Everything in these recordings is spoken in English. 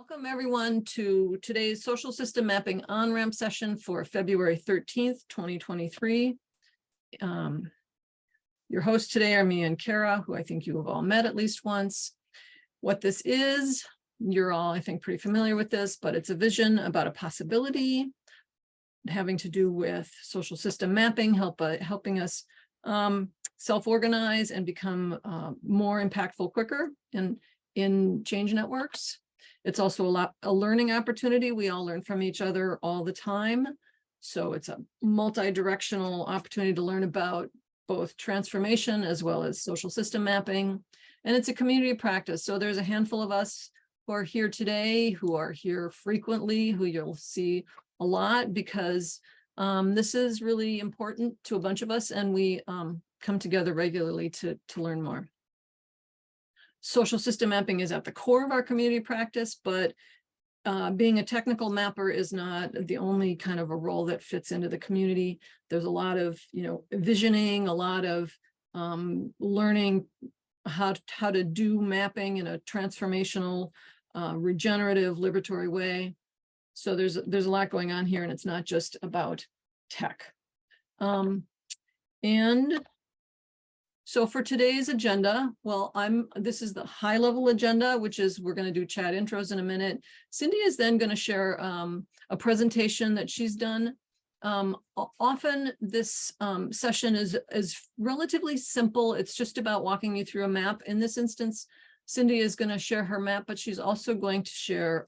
Welcome everyone to today's social system mapping OnRamp session for February 13th, 2023. Your hosts today are me and Kara, who I think you have all met at least once. What this is, you're all, I think, pretty familiar with this, but it's a vision about a possibility having to do with social system mapping, helping us self-organize and become more impactful quicker in change networks. It's also a learning opportunity. We all learn from each other all the time. So it's a multi-directional opportunity to learn about both transformation as well as social system mapping. And it's a community practice. So there's a handful of us who are here today, who are here frequently, who you'll see a lot because this is really important to a bunch of us, and we come together regularly to learn more. Social system mapping is at the core of our community practice, but being a technical mapper is not the only kind of a role that fits into the community. There's a lot of, visioning, a lot of learning how to do mapping in a transformational, regenerative, liberatory way. So there's a lot going on here, and it's not just about tech. So for today's agenda, well, this is the high level agenda, which is we're going to do chat intros in a minute. Cindee is then going to share a presentation that she's done. Often this session is relatively simple. It's just about walking you through a map. In this instance, Cindee is going to share her map, but she's also going to share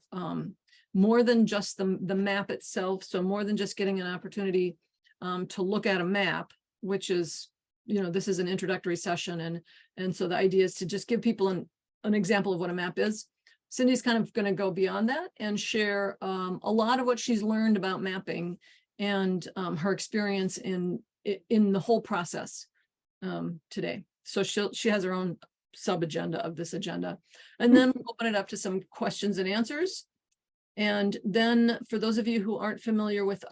more than just the map itself. So more than just getting an opportunity to look at a map, which is, this is an introductory session. And so the idea is to just give people an example of what a map is. Cindee's kind of going to go beyond that and share a lot of what she's learned about mapping and her experience in the whole process today. So she has her own sub-agenda of this agenda. And then we'll open it up to some questions and answers. And then for those of you who aren't familiar with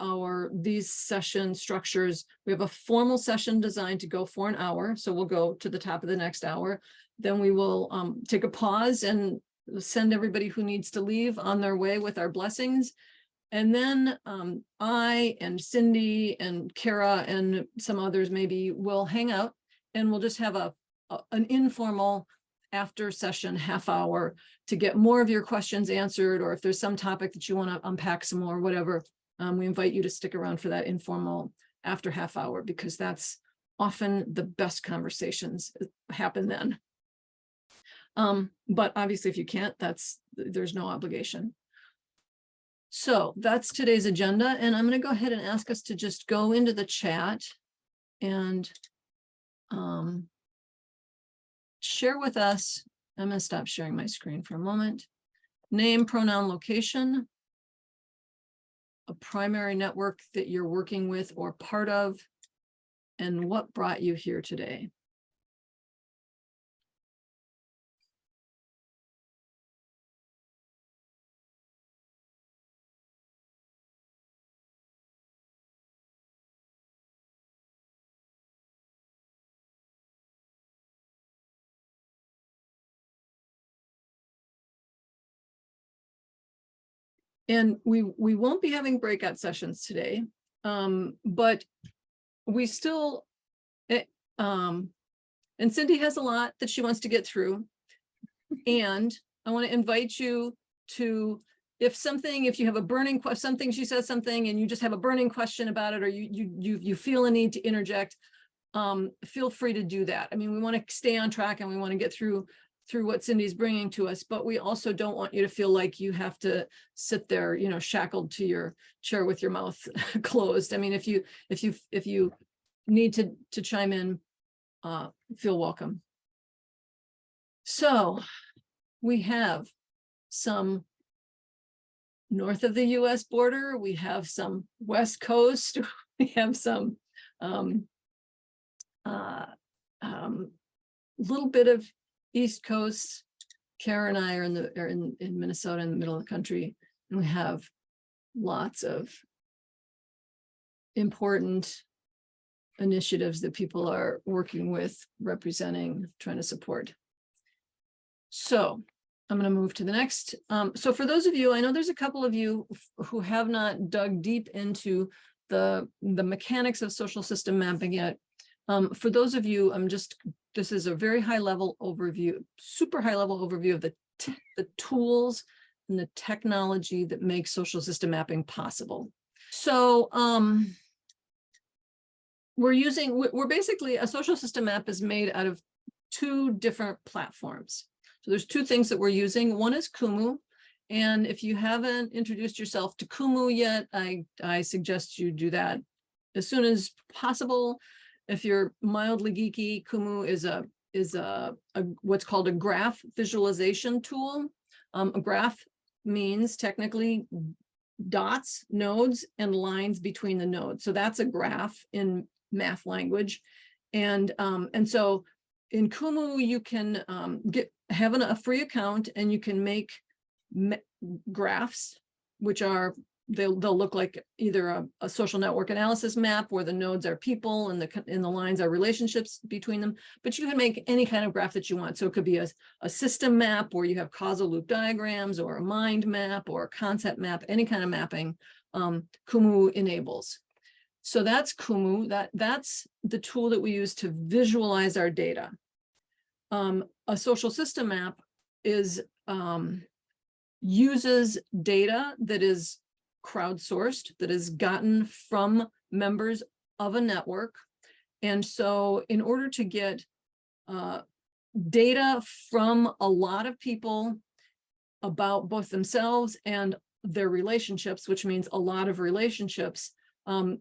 these session structures, we have a formal session designed to go for an hour. So we'll go to the top of the next hour. Then we will take a pause and send everybody who needs to leave on their way with our blessings. And then I and Cindee and Kara and some others maybe will hang out, and we'll just have an informal after session half hour to get more of your questions answered, or if there's some topic that you want to unpack some more, whatever, we invite you to stick around for that informal after half hour, because that's often the best conversations happen then. But obviously if you can't, there's no obligation. So that's today's agenda, and I'm going to go ahead and ask us to just go into the chat and share with us. I'm going to stop sharing my screen for a moment. Name, pronoun, location, a primary network that you're working with or part of, and what brought you here today. And we won't be having breakout sessions today, but we still, and Cindee has a lot that she wants to get through. And I want to invite you to, if you have a burning question, something she says something and you just have a burning question about it, or you feel a need to interject, feel free to do that. I mean, we want to stay on track and we want to get through what Cindee's bringing to us, but we also don't want you to feel like you have to sit there, shackled to your chair with your mouth closed. I mean, if you need to chime in, feel welcome. So we have some north of the US border, we have some West Coast, we have some little bit of East Coast. Kara and I are in Minnesota, in the middle of the country, and we have lots of important initiatives that people are working with, representing, trying to support. So I'm going to move to the next. So for those of you, I know there's a couple of you who have not dug deep into the mechanics of social system mapping yet. For those of you, this is a very high level overview, super high level overview of the tools and the technology that makes social system mapping possible. So we're basically, a social system map is made out of 2 different platforms. So there's 2 things that we're using. One is Kumu. And if you haven't introduced yourself to Kumu yet, I suggest you do that as soon as possible. If you're mildly geeky, Kumu is what's called a graph visualization tool. A graph means technically dots, nodes, and lines between the nodes. So that's a graph in math language. And so in Kumu, you can have a free account, and you can make graphs, which they'll look like either a social network analysis map where the nodes are people and the lines are relationships between them. But you can make any kind of graph that you want. So it could be a system map where you have causal loop diagrams, or a mind map, or a concept map, any kind of mapping Kumu enables. So that's Kumu. That's the tool that we use to visualize our data. A social system map uses data that is crowdsourced, that is gotten from members of a network. And so in order to get data from a lot of people about both themselves and their relationships, which means a lot of relationships,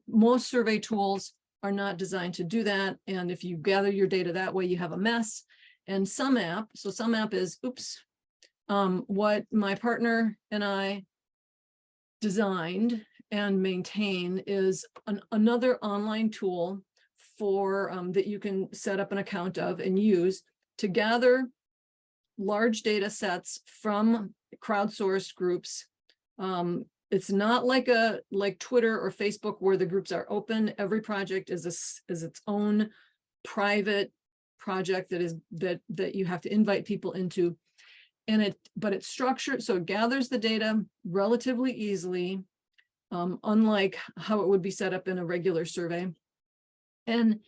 most survey tools are not designed to do that. And if you gather your data that way, you have a mess. And sumApp, so sumApp is, what my partner and I designed and maintain is another online tool for that you can set up an account of and use to gather large data sets from crowdsourced groups. It's not like Twitter or Facebook where the groups are open. Every project is its own private project that you have to invite people into. But it's structured, so it gathers the data relatively easily, unlike how it would be set up in a regular survey. And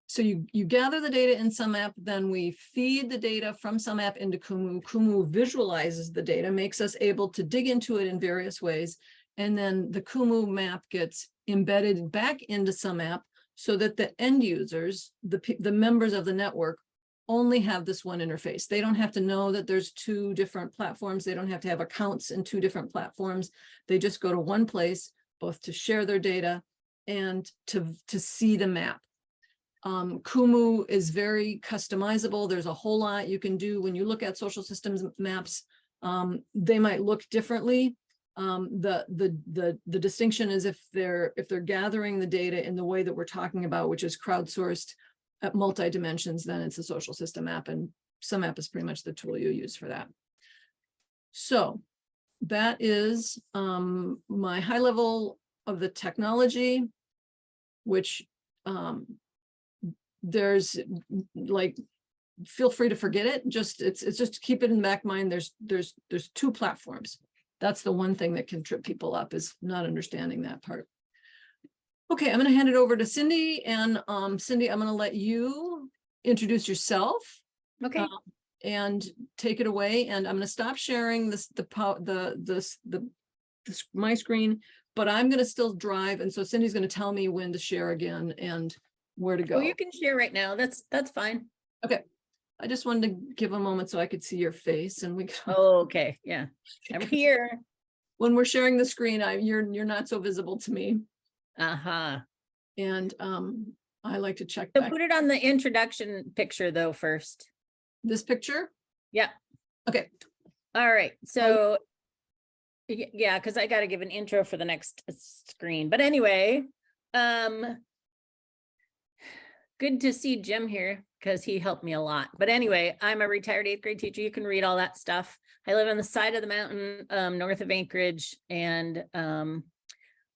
so you gather the data in sumApp, then we feed the data from sumApp into Kumu. Kumu visualizes the data, makes us able to dig into it in various ways. And then the Kumu map gets embedded back into sumApp so that the end users, the members of the network, only have this one interface. They don't have to know that there's 2 different platforms. They don't have to have accounts in 2 different platforms. They just go to one place, both to share their data and to see the map. Kumu is very customizable. There's a whole lot you can do when you look at social systems maps. They might look differently. The distinction is if they're gathering the data in the way that we're talking about, which is crowdsourced at multi-dimensions, then it's a social system map, and sumApp is pretty much the tool you use for that. So that is my high level of the technology, which there's feel free to forget it. It's just to keep it in the back of mind. There's 2 platforms. That's the one thing that can trip people up, is not understanding that part. Okay, I'm going to hand it over to Cindee, and Cindee, I'm going to let you introduce yourself. Okay. And take it away. And I'm going to stop sharing my screen, but I'm going to still drive, and so Cindee's going to tell me when to share again and where to go. Oh, you can share right now. That's fine. Okay. I just wanted to give a moment so I could see your face, and we could... Oh, okay. Yeah, I'm here. When we're sharing the screen, you're not so visible to me. And I like to check So back. put it on the introduction picture though first. This picture? Yeah. Okay. All right. So yeah, because I got to give an intro for the next screen. But anyway, good to see Jim here because he helped me a lot. But anyway, I'm a retired 8th grade teacher. You can read all that stuff. I live on the side of the mountain north of Anchorage, and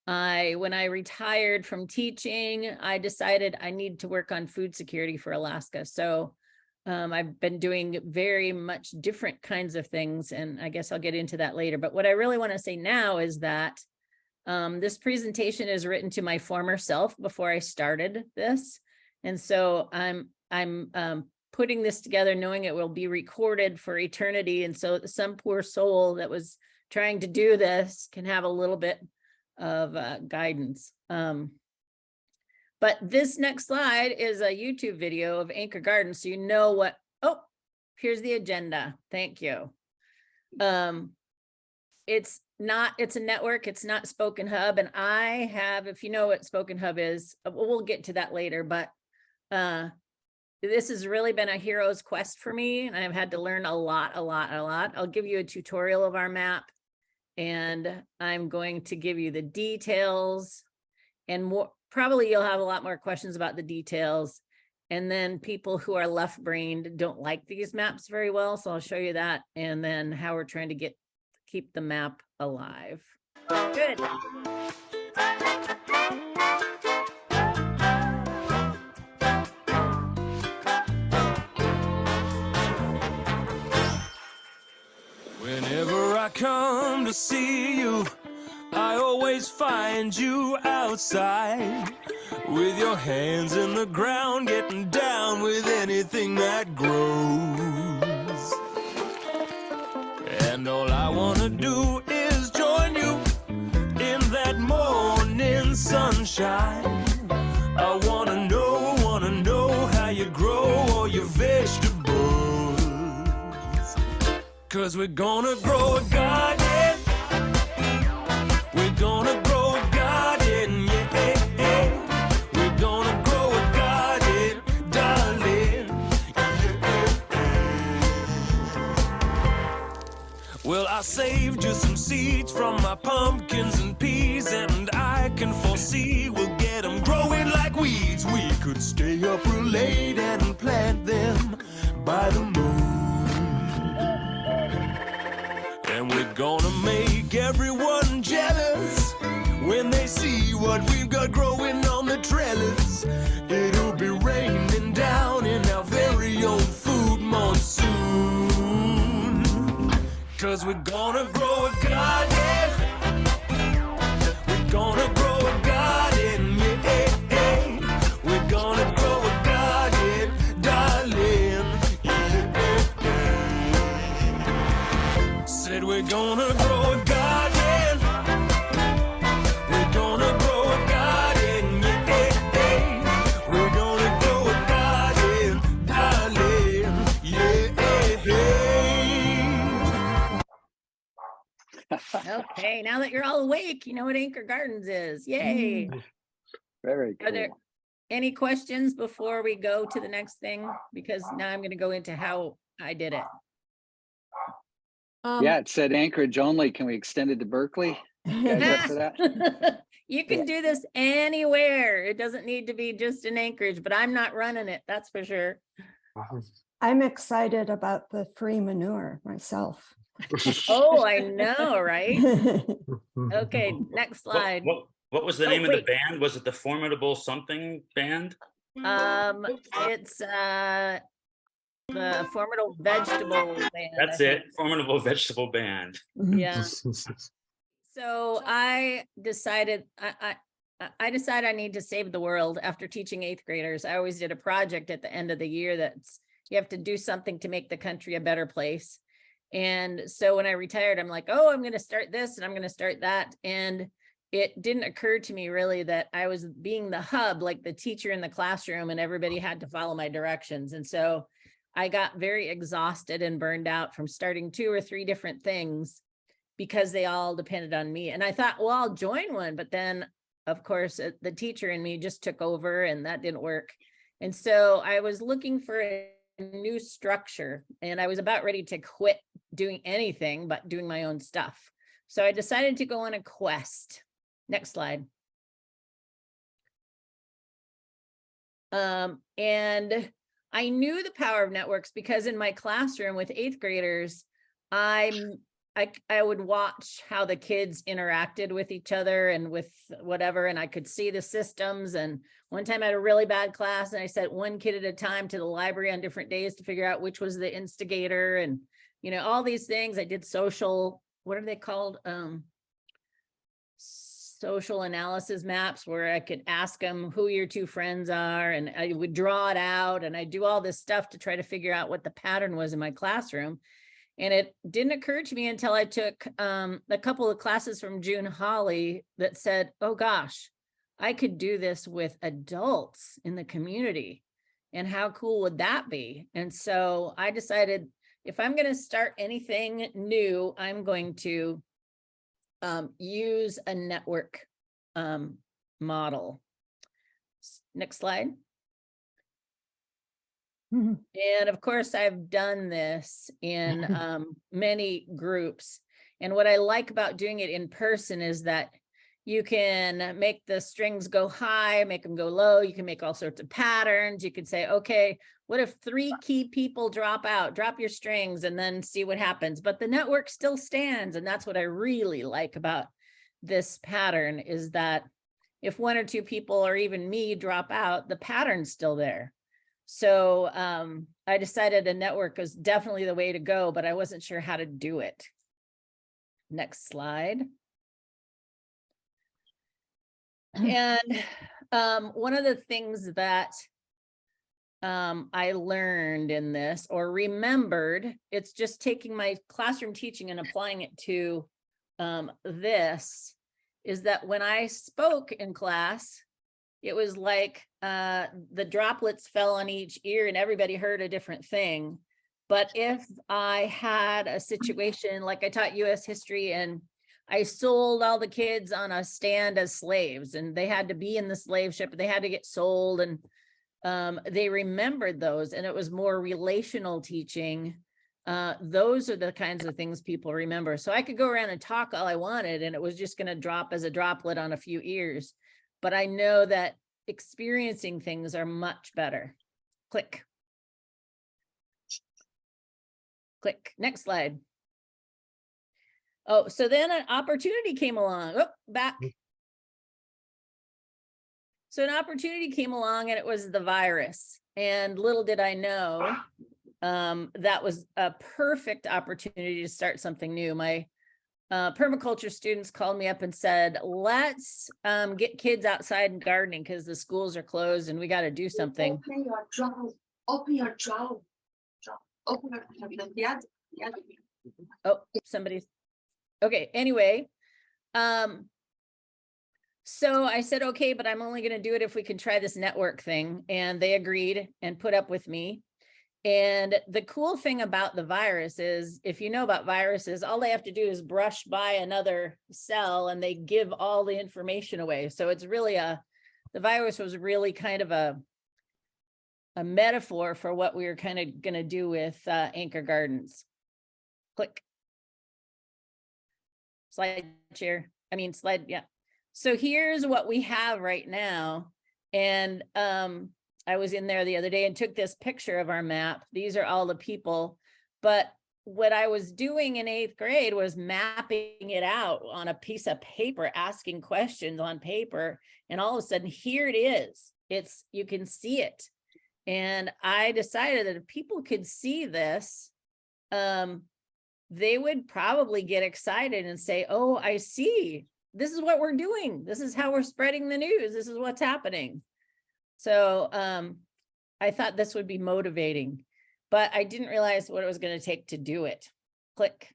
when I retired from teaching, I decided I need to work on food security for Alaska. So I've been doing very much different kinds of things, and I guess I'll get into that later. But what I really want to say now is that this presentation is written to my former self before I started this. And so I'm putting this together knowing it will be recorded for eternity. And so some poor soul that was trying to do this can have a little bit of guidance. But this next slide is a YouTube video of Anchor Gardens. So you know what, oh, here's the agenda. Thank you. It's a network, it's not Spoken Hub. And I have, if you know what Spoken Hub is, we'll get to that later, but this has really been a hero's quest for me. And I've had to learn a lot. I'll give you a tutorial of our map, and I'm going to give you the details, and more, probably you'll have a lot more questions about the details. And then people who are left-brained don't like these maps very well. So I'll show you that. And then how we're trying to keep the map alive. Good. Whenever I come to see you, I always find you outside with your hands in the ground, getting down with anything that grows. And all I wanna do is join you in that morning sunshine. I wanna know how you grow all your vegetables. 'Cause we're gonna grow a garden. We're gonna grow a garden, yeah. We're gonna grow a garden, darling. Well, I saved you some seeds from my pumpkins and peas, and I can foresee we'll get them growing like weeds. We could stay up real late and plant them by the moon. And we're gonna make everyone jealous when they see what we've got growing on the trellis. It'll be raining down in our very own food monsoon. 'Cause we're gonna grow a garden. We're gonna grow a garden, yeah. We're gonna grow a garden, darling, yeah. Said we're gonna grow a garden. We're gonna grow a garden, yeah. We're gonna grow a garden, darling, yeah. Okay, now that you're all awake, you know what Anchor Gardens is. Yay. Very Are there cool. any questions before we go to the next thing? Because now I'm going to go into how I did it. Yeah, it said Anchorage only. Can we extend it to Berkeley? You guys up for that? You can do this anywhere. It doesn't need to be just in Anchorage, but I'm not running it. That's for sure. I'm excited about the free manure myself. Oh, I know, right? Okay, next slide. What was the Oh, name of the wait. band? Was it the Formidable Something Band? It's the Formidable Vegetable Band. That's it. Formidable Vegetable Band. Yeah. So I decided I decided I need to save the world after teaching 8th graders. I always did a project at the end of the year that's you have to do something to make the country a better place. And so when I retired, I'm like, oh, I'm going to start this and I'm going to start that. And it didn't occur to me really that I was being the hub, like the teacher in the classroom, and everybody had to follow my directions. And so I got very exhausted and burned out from starting 2 or 3 different things because they all depended on me. And I thought, well, I'll join one. But then, of course, the teacher in me just took over and that didn't work. And so I was looking for a new structure, and I was about ready to quit doing anything but doing my own stuff. So I decided to go on a quest. Next slide. And I knew the power of networks because in my classroom with 8th graders, I I would watch how the kids interacted with each other and with whatever, and I could see the systems. And one time I had a really bad class and I sent one kid at a time to the library on different days to figure out which was the instigator, and, you know, all these things. I did social, what are they called? Social analysis maps, where I could ask them who your two friends are, and I would draw it out, and I do all this stuff to try to figure out what the pattern was in my classroom. And it didn't occur to me until I took a couple of classes from June Holly that said, oh gosh, I could do this with adults in the community. And how cool would that be? And so I decided, if I'm going to start anything new, I'm going to use a network model. Next slide. Mhm. And of course, I've done this in many groups. And what I like about doing it in person is that you can make the strings go high, make them go low. You can make all sorts of patterns. You could say, okay, what if 3 key people drop out? Drop your strings and then see what happens. But the network still stands. And that's what I really like about this pattern, is that if 1 or 2 people or even me drop out, the pattern's still there. So I decided a network was definitely the way to go, but I wasn't sure how to do it. Next slide. And one of the things that I learned in this, or remembered, it's just taking my classroom teaching and applying it to this, is that when I spoke in class, it was like the droplets fell on each ear and everybody heard a different thing. But if I had a situation, like I taught US history and I sold all the kids on a stand as slaves, and they had to be in the slave ship, they had to get sold, and they remembered those, and it was more relational teaching. Those are the kinds of things people remember. So I could go around and talk all I wanted, and it was just going to drop as a droplet on a few ears. But I know that experiencing things are much better. Click. Click. Next slide. Oh, so then an opportunity came along. Oh, back. So an opportunity came along, and it was the virus. And little did I know that was a perfect opportunity to start something new. My permaculture students called me up and said, let's get kids outside and gardening because the schools are closed and we got to do something. Open your jaw. Open your jaw. Open your Oh, somebody's okay. Anyway, so I said, okay, but I'm only going to do it if we can try this network thing. And they agreed and put up with me. And the cool thing about the virus is, if you know about viruses, all they have to do is brush by another cell and they give all the information away. So it's really the virus was really kind of a metaphor for what we were kind of going to do with Anchor Gardens. Click. Slide share. I mean, slide. Yeah. So here's what we have right now. And I was in there the other day and took this picture of our map. These are all the people. But what I was doing in 8th grade was mapping it out on a piece of paper, asking questions on paper. And all of a sudden, here it is. You can see it. And I decided that if people could see this, they would probably get excited and say, oh, I see. This is what we're doing. This is how we're spreading the news. This is what's happening. So I thought this would be motivating, but I didn't realize what it was going to take to do it. Click.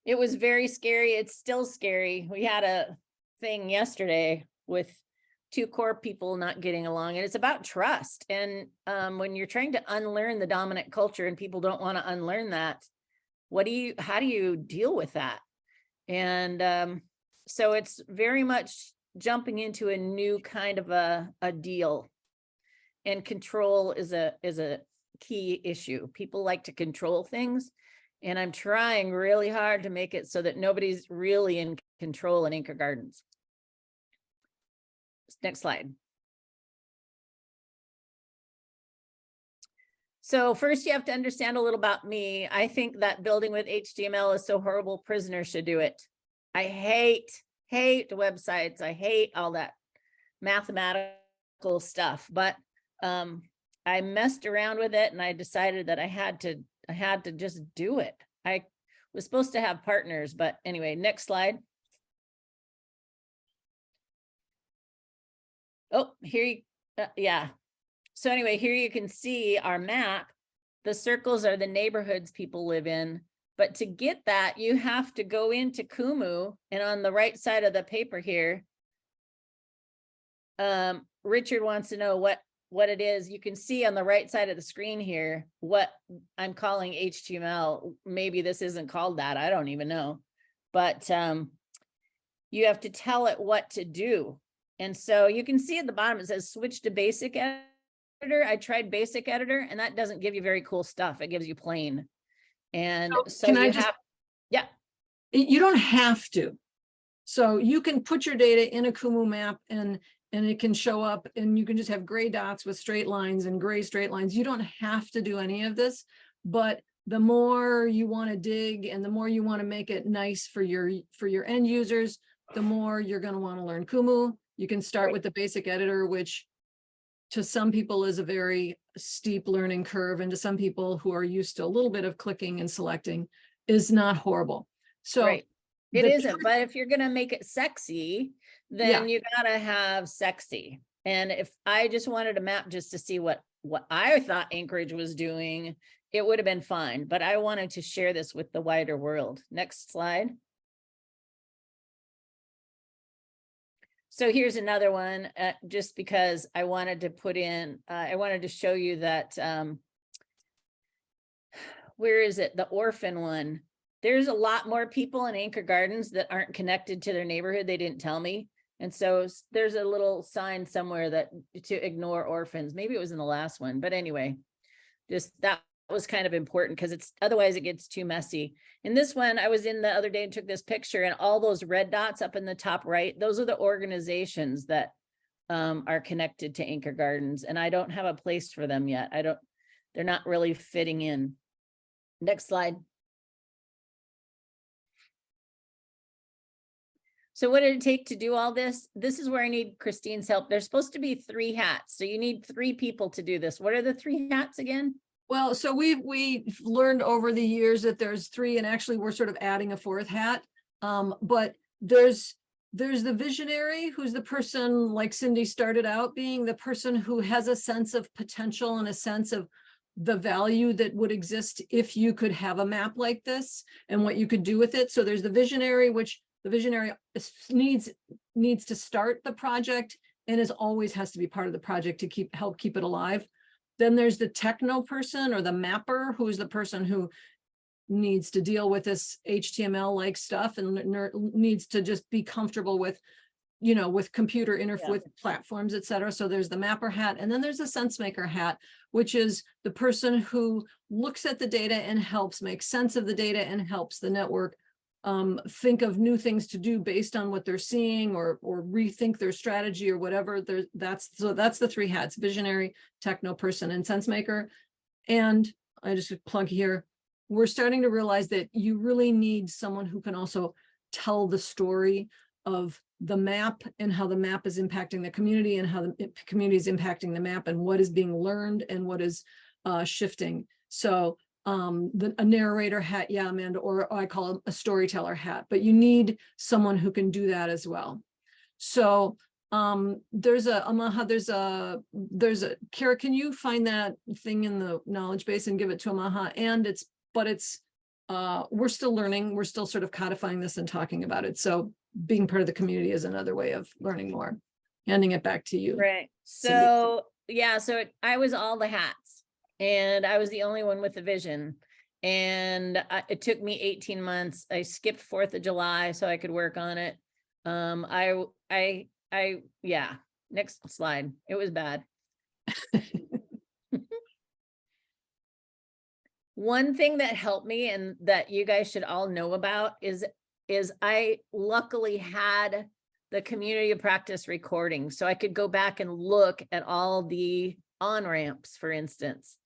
It was very scary. It's still scary. We had a thing yesterday with 2 core people not getting along, and it's about trust. And when you're trying to unlearn the dominant culture and people don't want to unlearn that, how do you deal with that? And so it's very much jumping into a new kind of a deal, and control is a key issue. People like to control things, and I'm trying really hard to make it so that nobody's really in control in Anchor Gardens. Next slide. So first you have to understand a little about me. I think that building with HTML is so horrible, prisoners should do it. I hate websites. I hate all that mathematical stuff, but I messed around with it and I decided that I had to just do it. I was supposed to have partners, but anyway, next slide. Oh, here you, yeah. So anyway, here you can see our map. The circles are the neighborhoods people live in. But to get that, you have to go into Kumu, and on the right side of the paper here, Richard wants to know what it is. You can see on the right side of the screen here what I'm calling HTML. Maybe this isn't called that. I don't even know. But you have to tell it what to do. And so you can see at the bottom, it says switch to basic editor. I tried basic editor and that doesn't give you very cool stuff. It gives you plain. And so can you I just, have, yeah. you don't have to. So you can put your data in a Kumu map and it can show up and you can just have gray dots with straight lines and gray straight lines. You don't have to do any of this, but the more you want to dig and the more you want to make it nice for your end users, the more you're going to want to learn Kumu. You can start with the basic editor, which to some people is a very steep learning curve, and to some people who are used to a little bit of clicking and selecting is not horrible. So Right. It isn't, but if you're going to make it sexy, then you gotta have sexy. And if I just wanted a map just to see what I thought Anchorage was doing, it would have been fine. But I wanted to share this with the wider world. Next slide. So here's another one, just because I wanted to put in, I wanted to show you that, where is it? The orphan one. There's a lot more people in Anchor Gardens that aren't connected to their neighborhood. They didn't tell me. And so there's a little sign somewhere that to ignore orphans. Maybe it was in the last one, but anyway, just that was kind of important because it's otherwise it gets too messy. In this one, I was in the other day and took this picture, and all those red dots up in the top right, those are the organizations that are connected to Anchor Gardens, and I don't have a place for them yet. They're not really fitting in. Next slide. So what did it take to do all this? This is where I need Christine's help. There's supposed to be 3 hats. So you need 3 people to do this. What are the 3 hats again? well, so we've learned over the years that there's 3, and actually we're sort of adding a 4th hat. But there's the visionary, who's the person like Cindee started out being, the person who has a sense of potential and a sense of the value that would exist if you could have a map like this and what you could do with it. So there's the visionary, which the visionary needs to start the project and always has to be part of the project to help keep it alive. Then there's the techno person or the mapper, who's the person who needs to deal with this HTML like stuff and needs to just be comfortable with, with computer interface, with platforms, etc. So there's the mapper hat. And then there's a sense maker hat, which is the person who looks at the data and helps make sense of the data and helps the network think of new things to do based on what they're seeing, or rethink their strategy or whatever. That's the 3 hats: visionary, techno person, and sense maker. And I just plug here, we're starting to realize that you really need someone who can also tell the story of the map and how the map is impacting the community and how the community is impacting the map and what is being learned and what is shifting. So a narrator hat, yeah, Amanda, or I call it a storyteller hat, but you need someone who can do that as well. So there's a Kara, can you find that thing in the knowledge base and give it to Amaha? And we're still learning, we're still sort of codifying this and talking about it. So being part of the community is another way of learning more. Handing it back to you. Right. So yeah, so I was all the hats. And I was the only one with the vision. And it took me 18 months. I skipped 4th of July so I could work on it. Yeah, next slide. It was bad. One thing that helped me and that you guys should all know about is I luckily had the community of practice recording. So I could go back and look at all the OnRamps, for instance.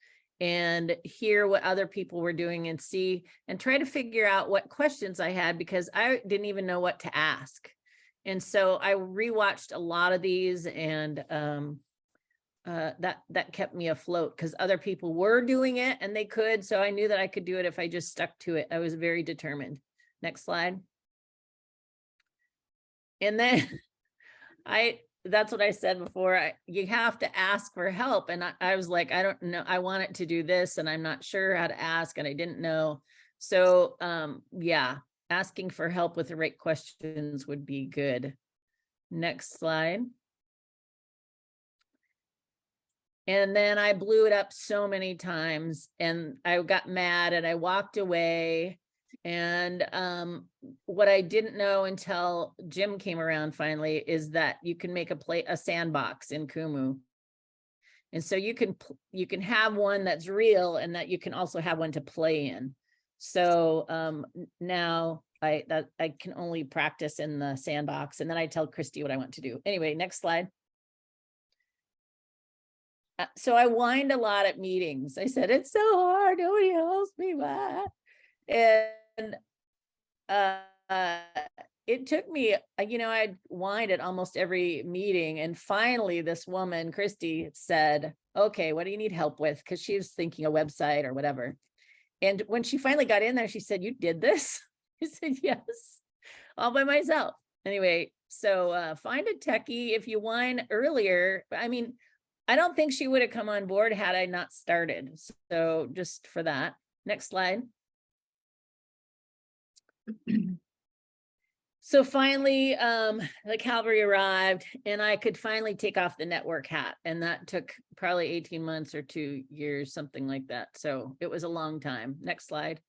and hear what other people were doing and see and try to figure out what questions I had, because I didn't even know what to ask. And so I rewatched a lot of these, and that kept me afloat, because other people were doing it and they could. So I knew that I could do it if I just stuck to it. I was very determined. Next slide. And then that's what I said before. You have to ask for help. And I was like, I don't know. I want it to do this, and I'm not sure how to ask, and I didn't know. So yeah, asking for help with the right questions would be good. Next slide. And then I blew it up so many times, and I got mad and I walked away. And what I didn't know until Jim came around finally is that you can make a sandbox in Kumu. And so you can have one that's real, and that you can also have one to play in. So now I can only practice in the sandbox, and then I tell Christy what I want to do. Anyway, next slide. So I whined a lot at meetings. I said, it's so hard, nobody helps me back. And it took me, I'd whined at almost every meeting. And finally, this woman, Christy, said, okay, what do you need help with? Because she was thinking a website or whatever. And when she finally got in there, she said, you did this? I said, yes, all by myself. Anyway, so find a techie. If you whine earlier, I mean, I don't think she would have come on board had I not started. So just for that. Next slide. So finally, the cavalry arrived, and I could finally take off the network hat. And that took probably 18 months or 2 years, something like that. So it was a long time. Next slide.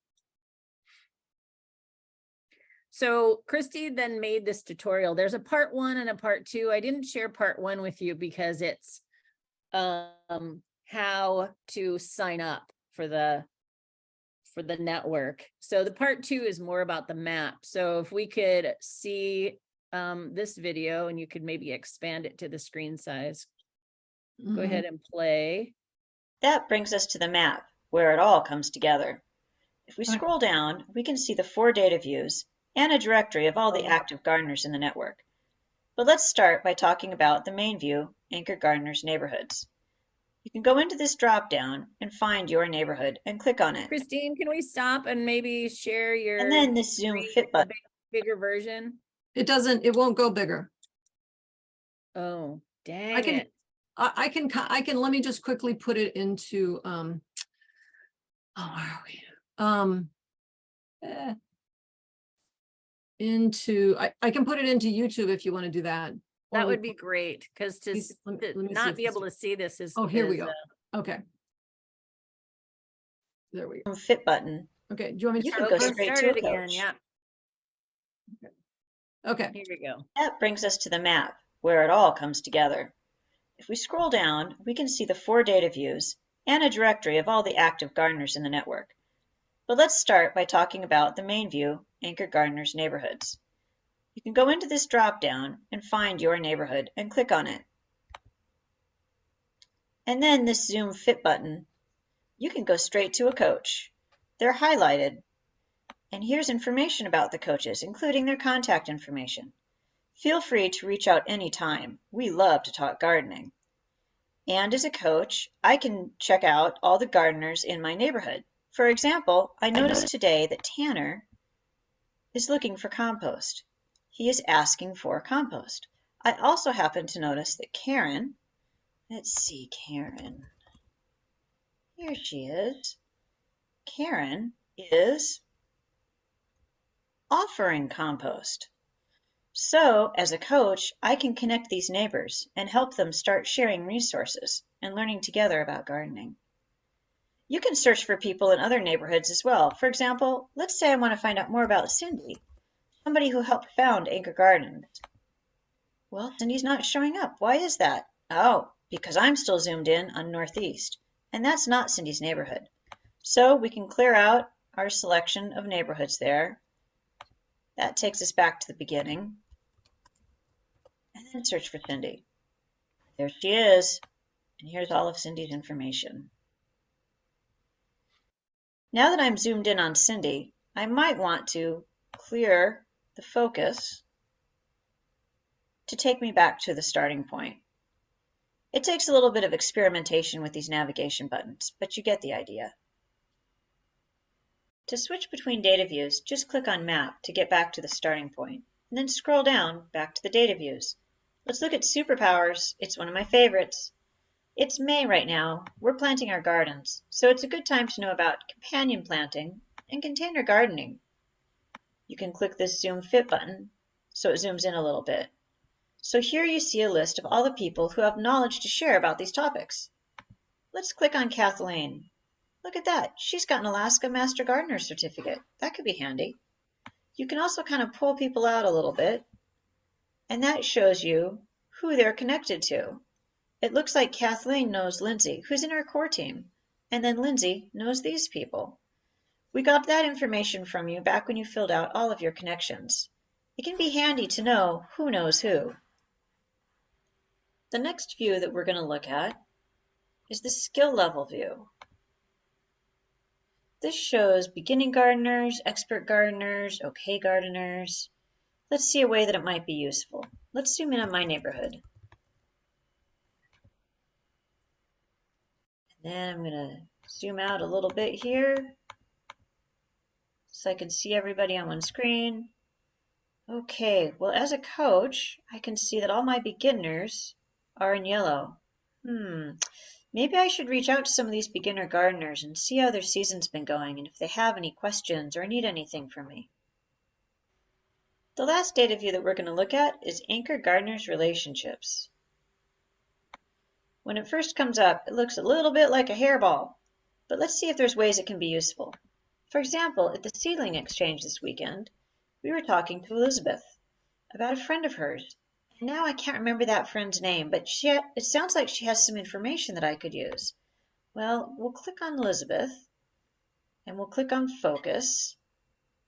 So Christy then made this tutorial. There's a part 1 and a part 2. I didn't share part 1 with you because it's how to sign up for the network. So the part 2 is more about the map. So if we could see this video, and you could maybe expand it to the screen size. Go ahead and play. That brings us to the map, where it all comes together. If we scroll down, we can see the 4 data views and a directory of all the active gardeners in the network. But let's start by talking about the main view, Anchor Gardeners Neighborhoods. You can go into this drop-down and find your neighborhood and click on it. Christine, can we stop and maybe share your And then this Zoom Fit button. Bigger version? It won't go bigger. Oh, dang it. I can, let me just quickly put it into, where are we? I can put it into YouTube if you want to do that. That would be great, because to let me see not if be this able to see this is. Oh, here we go. Okay. There we go. Fit button. Okay, do you want me to You can start? go over? straight Start to it a again, coach. yeah. Okay. Here we go. That brings us to the map, where it all comes together. If we scroll down, we can see the 4 data views and a directory of all the active gardeners in the network. But let's start by talking about the main view, Anchor Gardeners Neighborhoods. You can go into this drop-down and find your neighborhood and click on it. And then this Zoom Fit button, you can go straight to a coach. They're highlighted. And here's information about the coaches, including their contact information. Feel free to reach out anytime. We love to talk gardening. And as a coach, I can check out all the gardeners in my neighborhood. For example, I noticed today that Tanner is looking for compost. He is asking for compost. I also happen to notice that Karen, let's see, Karen, here she is. Karen is offering compost. So, as a coach, I can connect these neighbors and help them start sharing resources and learning together about gardening. You can search for people in other neighborhoods as well. For example, let's say I want to find out more about Cindee, somebody who helped found Anchor Gardens. Well, Cindee's not showing up. Why is that? Oh, because I'm still zoomed in on Northeast, and that's not Cindee's neighborhood. So we can clear out our selection of neighborhoods there. That takes us back to the beginning. And then search for Cindee. There she is. And here's all of Cindee's information. Now that I'm zoomed in on Cindee, I might want to clear the focus to take me back to the starting point. It takes a little bit of experimentation with these navigation buttons, but you get the idea. To switch between data views, just click on Map to get back to the starting point, and then scroll down back to the data views. Let's look at superpowers. It's one of my favorites. It's May right now. We're planting our gardens, so it's a good time to know about companion planting and container gardening. You can click this Zoom Fit button so it zooms in a little bit. So here you see a list of all the people who have knowledge to share about these topics. Let's click on Kathleen. Look at that. She's got an Alaska Master Gardener certificate. That could be handy. You can also kind of pull people out a little bit, and that shows you who they're connected to. It looks like Kathleen knows Lindsay, who's in our core team, and then Lindsay knows these people. We got that information from you back when you filled out all of your connections. It can be handy to know who knows who. The next view that we're going to look at is the skill level view. This shows beginning gardeners, expert gardeners, okay gardeners. Let's see a way that it might be useful. Let's zoom in on my neighborhood. And then I'm going to zoom out a little bit here so I can see everybody on one screen. Okay, well, as a coach, I can see that all my beginners are in yellow. Maybe I should reach out to some of these beginner gardeners and see how their season's been going and if they have any questions or need anything from me. The last data view that we're going to look at is Anchor Gardeners Relationships. When it first comes up, it looks a little bit like a hairball, but let's see if there's ways it can be useful. For example, at the seedling exchange this weekend, we were talking to Elizabeth about a friend of hers. Now I can't remember that friend's name, but it sounds like she has some information that I could use. Well, we'll click on Elizabeth, and we'll click on Focus,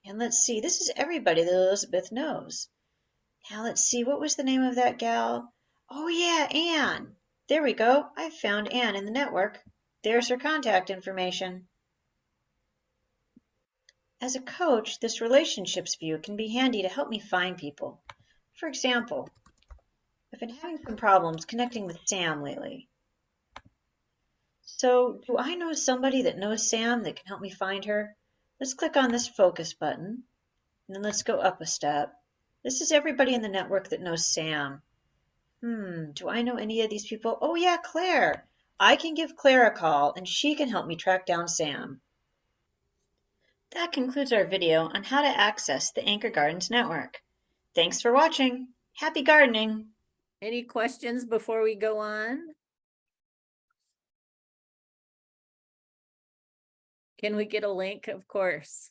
and let's see, this is everybody that Elizabeth knows. Now let's see, what was the name of that gal? Oh yeah, Anne. There we go. I found Anne in the network. There's her contact information. As a coach, this relationships view can be handy to help me find people. For example, I've been having some problems connecting with Sam lately. So, do I know somebody that knows Sam that can help me find her? Let's click on this focus button, and then let's go up a step. This is everybody in the network that knows Sam. Do I know any of these people? Oh yeah, Claire. I can give Claire a call, and she can help me track down Sam. That concludes our video on how to access the Anchor Gardens network. Thanks for watching. Happy gardening! Any questions before we go on? Can we get a link? Of course.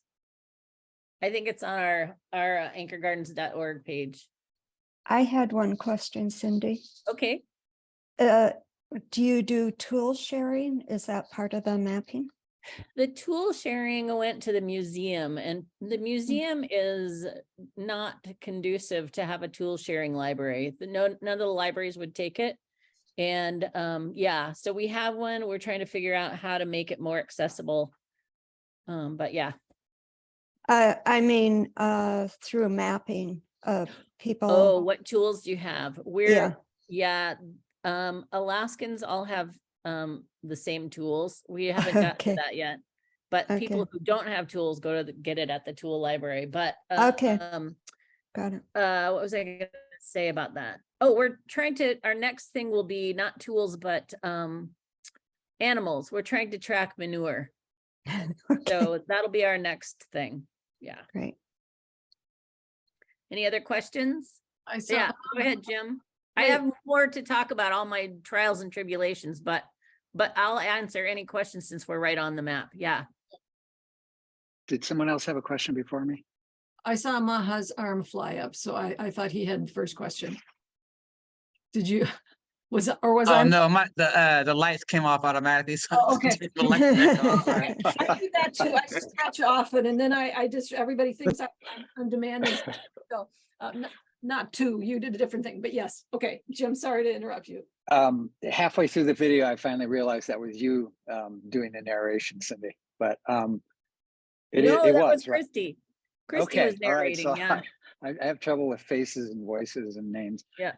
I think it's on our anchorgardens.org page. I had one question, Cindee. Okay. Do you do tool sharing? Is that part of the mapping? The tool sharing went to the museum, and the museum is not conducive to have a tool sharing library. None of the libraries would take it. And yeah, so we have one. We're trying to figure out how to make it more accessible. But yeah. I mean, through mapping of people. Oh, what tools do you have? Alaskans all have the same tools. We haven't gotten to that yet, but people who don't have tools go to get it at the tool library. But got it. What was I going to say about that? Oh, we're trying to, our next thing will be not tools, but animals. We're trying to track manure. So that'll be our next thing. Yeah. Great. Any other questions? Yeah, go ahead, Jim. I have more to talk about, all my trials and tribulations, but I'll answer any questions since we're right on the map. Yeah. Did someone else have a question before me? I saw Maha's arm fly up, so I thought he had the first question. Did you? Was I? No, the lights came off automatically. So okay. I do that too. I scratch often, and then I just, everybody thinks I'm demanding. So not two. You did a different thing, but yes. Okay, Jim. Sorry to interrupt you. Halfway through the video, I finally realized that was you doing the narration, Cindee. But No, it that was was, right? Christy. Christy Okay, was all right. So narrating, yeah, I have trouble with faces and voices and names. yeah.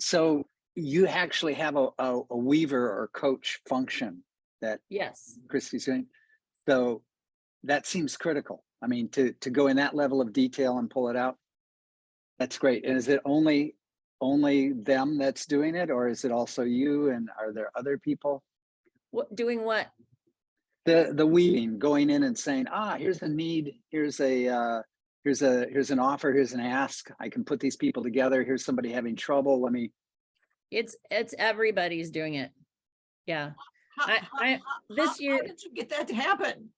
So you actually have a weaver or coach function that Yes. Christy's doing. So that seems critical. I mean, to go in that level of detail and pull it out, that's great. And is it only them that's doing it, or is it also you? And are there other people? What, doing what? The weaving, going in and saying, here's a need, here's an offer, here's an ask. I can put these people together. Here's somebody having trouble. Let me. It's everybody's doing it. Yeah. This year- How did you get that to happen?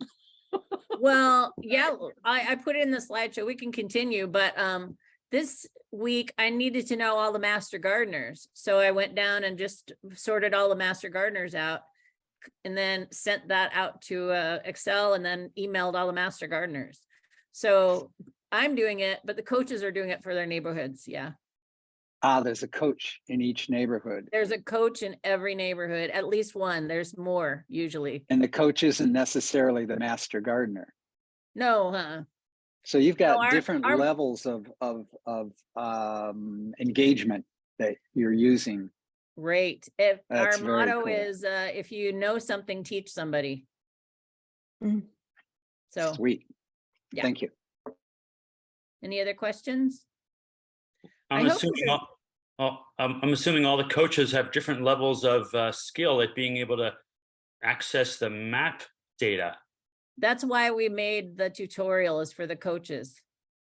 Well, yeah, I put it in the slideshow. We can continue, but this week I needed to know all the master gardeners. So I went down and just sorted all the master gardeners out and then sent that out to Excel and then emailed all the master gardeners. So I'm doing it, but the coaches are doing it for their neighborhoods. Yeah. There's a coach in each neighborhood. There's a coach in every neighborhood, at least one. There's more usually. And the coach isn't necessarily the master gardener. No, huh? So you've got our- different our- levels of engagement that you're using. Right. If our That's very motto cool. is, if you know something, teach somebody. Mhm. So, Sweet. yeah. Thank you. any other questions? I'm I hope assuming this I'm assuming all the coaches have different levels of skill at being able to access the map data. That's why we made the tutorial, is for the coaches.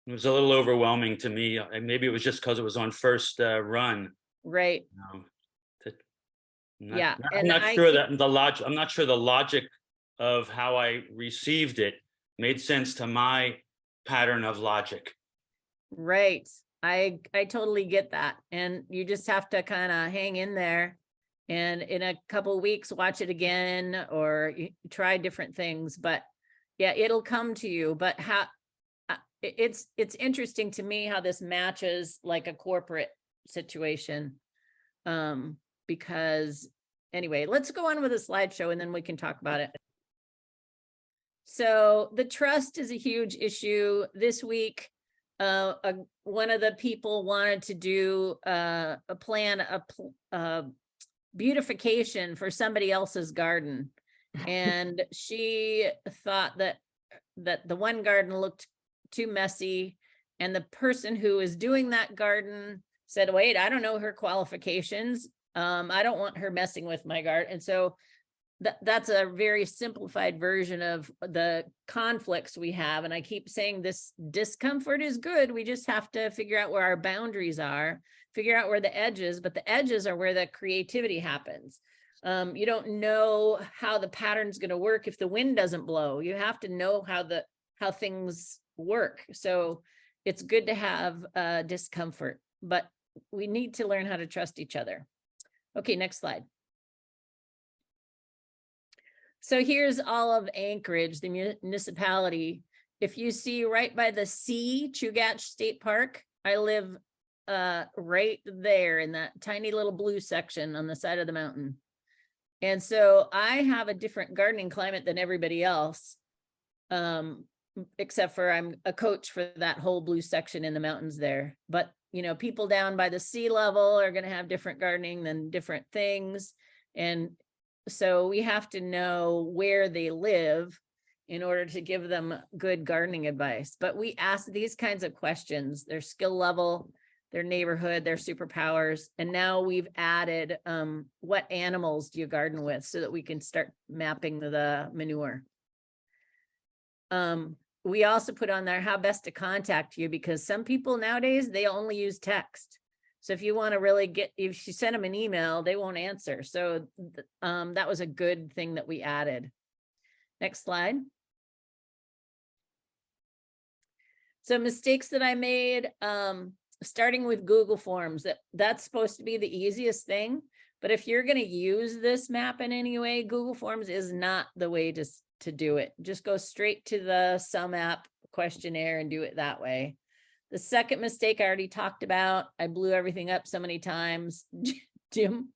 It was a little overwhelming to me. Maybe it was just because it was on first run. Right. Yeah, I'm and not I sure keep- that the logic. I'm not sure the logic of how I received it made sense to my pattern of logic. Right. I totally get that. And you just have to kind of hang in there and in a couple weeks, watch it again, or you try different things, but yeah, it'll come to you. But how it's interesting to me how this matches like a corporate situation. Because anyway, let's go on with a slideshow and then we can talk about it. So the trust is a huge issue this week. One of the people wanted to do a beautification for somebody else's garden. And she thought that the one garden looked too messy. And the person who is doing that garden said, wait, I don't know her qualifications. I don't want her messing with my garden. And so that's a very simplified version of the conflicts we have. And I keep saying this discomfort is good. We just have to figure out where our boundaries are, figure out where the edges, but the edges are where the creativity happens. You don't know how the pattern's going to work if the wind doesn't blow. You have to know how things work. So it's good to have discomfort, but we need to learn how to trust each other. Okay, next slide. So here's all of Anchorage, the municipality. If you see right by the sea, Chugach State Park, I live right there in that tiny little blue section on the side of the mountain. And so I have a different gardening climate than everybody else, except for I'm a coach for that whole blue section in the mountains there. But, you know, people down by the sea level are going to have different gardening than different things. And so we have to know where they live in order to give them good gardening advice. But we ask these kinds of questions, their skill level, their neighborhood, their superpowers. And now we've added what animals do you garden with so that we can start mapping the manure. We also put on there how best to contact you, because some people nowadays, they only use text. So if you want to really if you send them an email, they won't answer. So that was a good thing that we added. Next slide. So mistakes that I made, starting with Google Forms, that's supposed to be the easiest thing. But if you're going to use this map in any way, Google Forms is not the way to do it. Just go straight to the sumApp questionnaire and do it that way. The second mistake I already talked about. I blew everything up so many times. Jim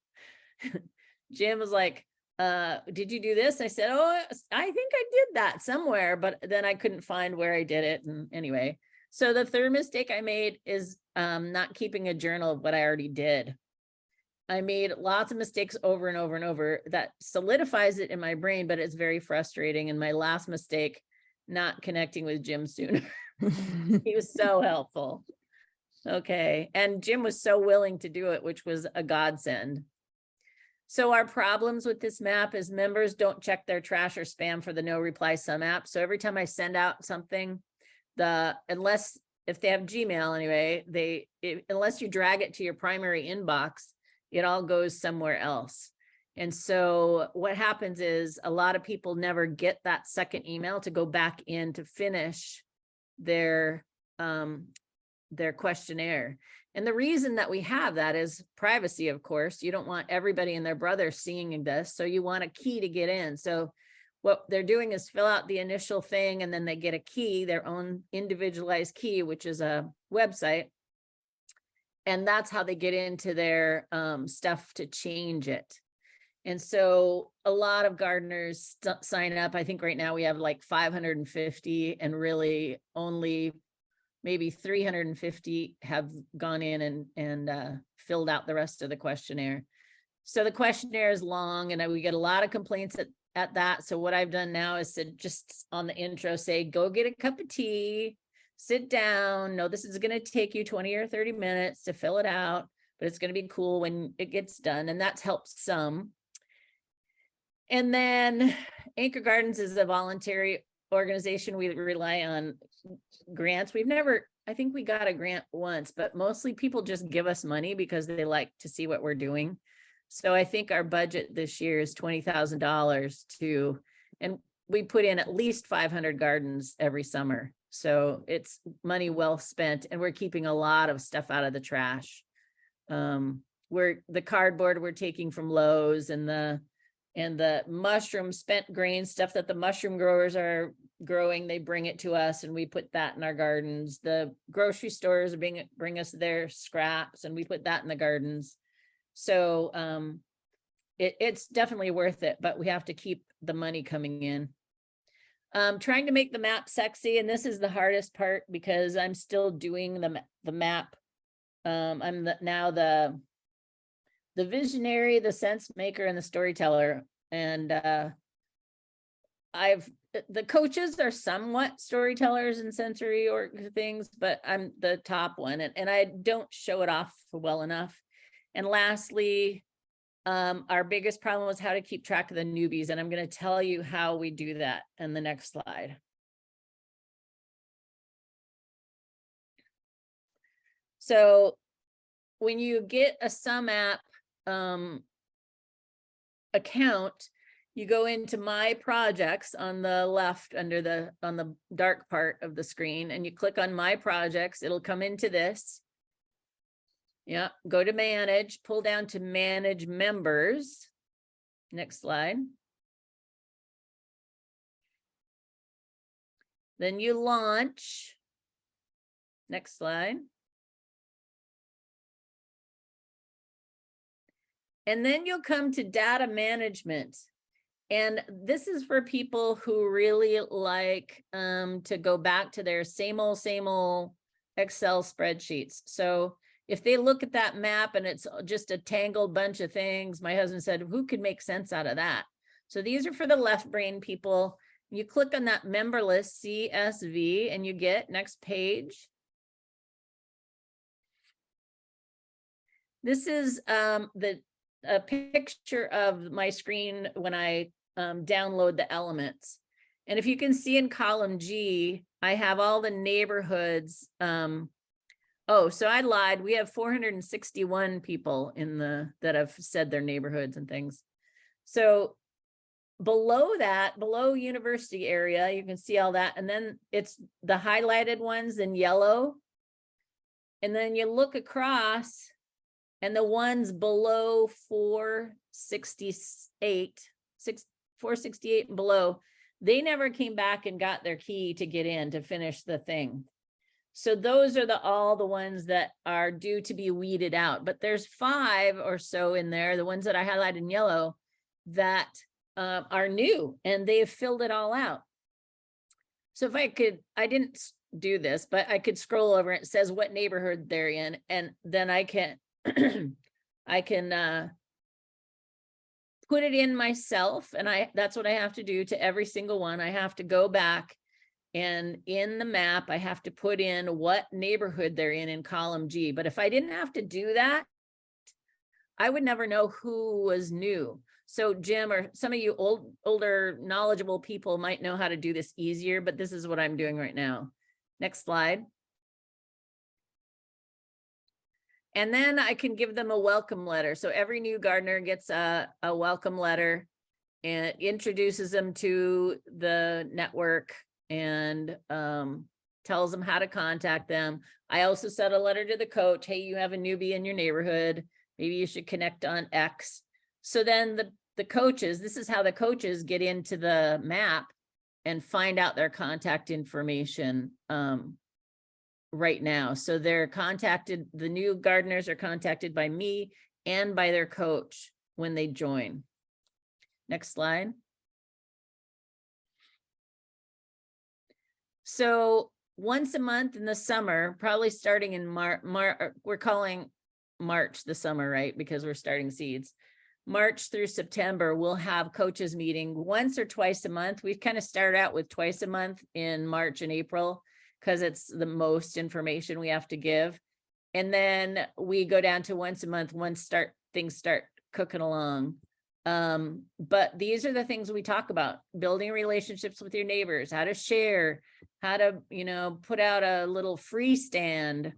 was like, did you do this? I said, oh, I think I did that somewhere, but then I couldn't find where I did it. And anyway, so the third mistake I made is not keeping a journal of what I already did. I made lots of mistakes over and over and over. That solidifies it in my brain, but it's very frustrating. And my last mistake, not connecting with Jim sooner. He was so helpful. Okay. And Jim was so willing to do it, which was a godsend. So our problems with this map is members don't check their trash or spam for the no reply sumApp. So every time I send out something, unless if they have Gmail anyway, unless you drag it to your primary inbox, it all goes somewhere else. And so what happens is a lot of people never get that second email to go back in to finish their questionnaire. And the reason that we have that is privacy, of course. You don't want everybody and their brother seeing this. So you want a key to get in. So what they're doing is fill out the initial thing, and then they get a key, their own individualized key, which is a website. And that's how they get into their stuff to change it. And so a lot of gardeners sign up. I think right now we have like 550, and really only maybe 350 have gone in and filled out the rest of the questionnaire. So the questionnaire is long, and we get a lot of complaints at that. So what I've done now is to just on the intro say, go get a cup of tea, sit down. No, this is going to take you 20 or 30 minutes to fill it out, but it's going to be cool when it gets done. And that's helped some. And then Anchor Gardens is a voluntary organization. We rely on grants. I think we got a grant once, but mostly people just give us money because they like to see what we're doing. So I think our budget this year is $20,000 and we put in at least 500 gardens every summer. So it's money well spent, and we're keeping a lot of stuff out of the trash. The cardboard we're taking from Lowe's, and the mushroom spent grain stuff that the mushroom growers are growing, they bring it to us and we put that in our gardens. The grocery stores bring us their scraps and we put that in the gardens. So it's definitely worth it, but we have to keep the money coming in. Trying to make the map sexy, and this is the hardest part because I'm still doing the map. I'm now the visionary, the sense maker, and the storyteller. And the coaches are somewhat storytellers and sensory or things, but I'm the top one, and I don't show it off well enough. And lastly, our biggest problem was how to keep track of the newbies, and I'm going to tell you how we do that in the next slide. So when you get a sumApp account, you go into my projects on the left on the dark part of the screen, and you click on my projects. It'll come into this. Yeah, go to manage, pull down to manage members. Next slide. Then you launch. Next slide. And then you'll come to data management. And this is for people who really like to go back to their same old Excel spreadsheets. So if they look at that map and it's just a tangled bunch of things, my husband said, who could make sense out of that? So these are for the left brain people. You click on that member list, CSV, and you get next page. This is a picture of my screen when I download the elements. And if you can see in column G, I have all the neighborhoods. Oh, so I lied. We have 461 people that have said their neighborhoods and things. So below that, below university area, you can see all that. And then it's the highlighted ones in yellow. And then you look across, and the ones below 468 and below, they never came back and got their key to get in to finish the thing. So those are all the ones that are due to be weeded out. But there's 5 or so in there, the ones that I highlighted in yellow, that are new, and they've filled it all out. So if I could, I didn't do this, but I could scroll over. It says what neighborhood they're in, and then I can I can put it in myself, and that's what I have to do to every single one. I have to go back, and in the map I have to put in what neighborhood they're in column G. But if I didn't have to do that, I would never know who was new. So Jim, or some of you older knowledgeable people might know how to do this easier, but this is what I'm doing right now. Next slide. And then I can give them a welcome letter. So every new gardener gets a welcome letter, and it introduces them to the network and tells them how to contact them. I also sent a letter to the coach. Hey, you have a newbie in your neighborhood. Maybe you should connect on X. So then the coaches, this is how the coaches get into the map and find out their contact information right now. So they're contacted, the new gardeners are contacted by me and by their coach when they join. Next slide. So once a month in the summer, probably starting in we're calling March the summer, right? Because we're starting seeds. March through September, we'll have coaches meeting once or twice a month. We kind of start out with twice a month in March and April because it's the most information we have to give. And then we go down to once a month once things start cooking along. But these are the things we talk about: building relationships with your neighbors, how to share, how to, put out a little free stand.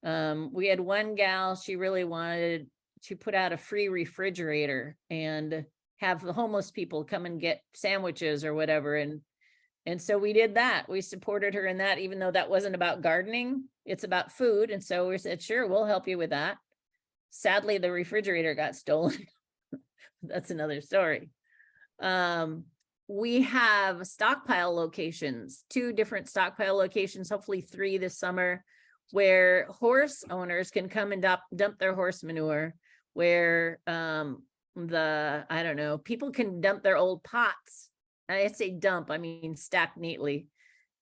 We had one gal, she really wanted to put out a free refrigerator and have the homeless people come and get sandwiches or whatever. And so we did that. We supported her in that, even though that wasn't about gardening, it's about food. And so we said, sure, we'll help you with that. Sadly, the refrigerator got stolen. That's another story. We have stockpile locations, 2 different stockpile locations, hopefully 3 this summer, where horse owners can come and dump their horse manure, where people can dump their old pots. I say dump, I mean stack neatly,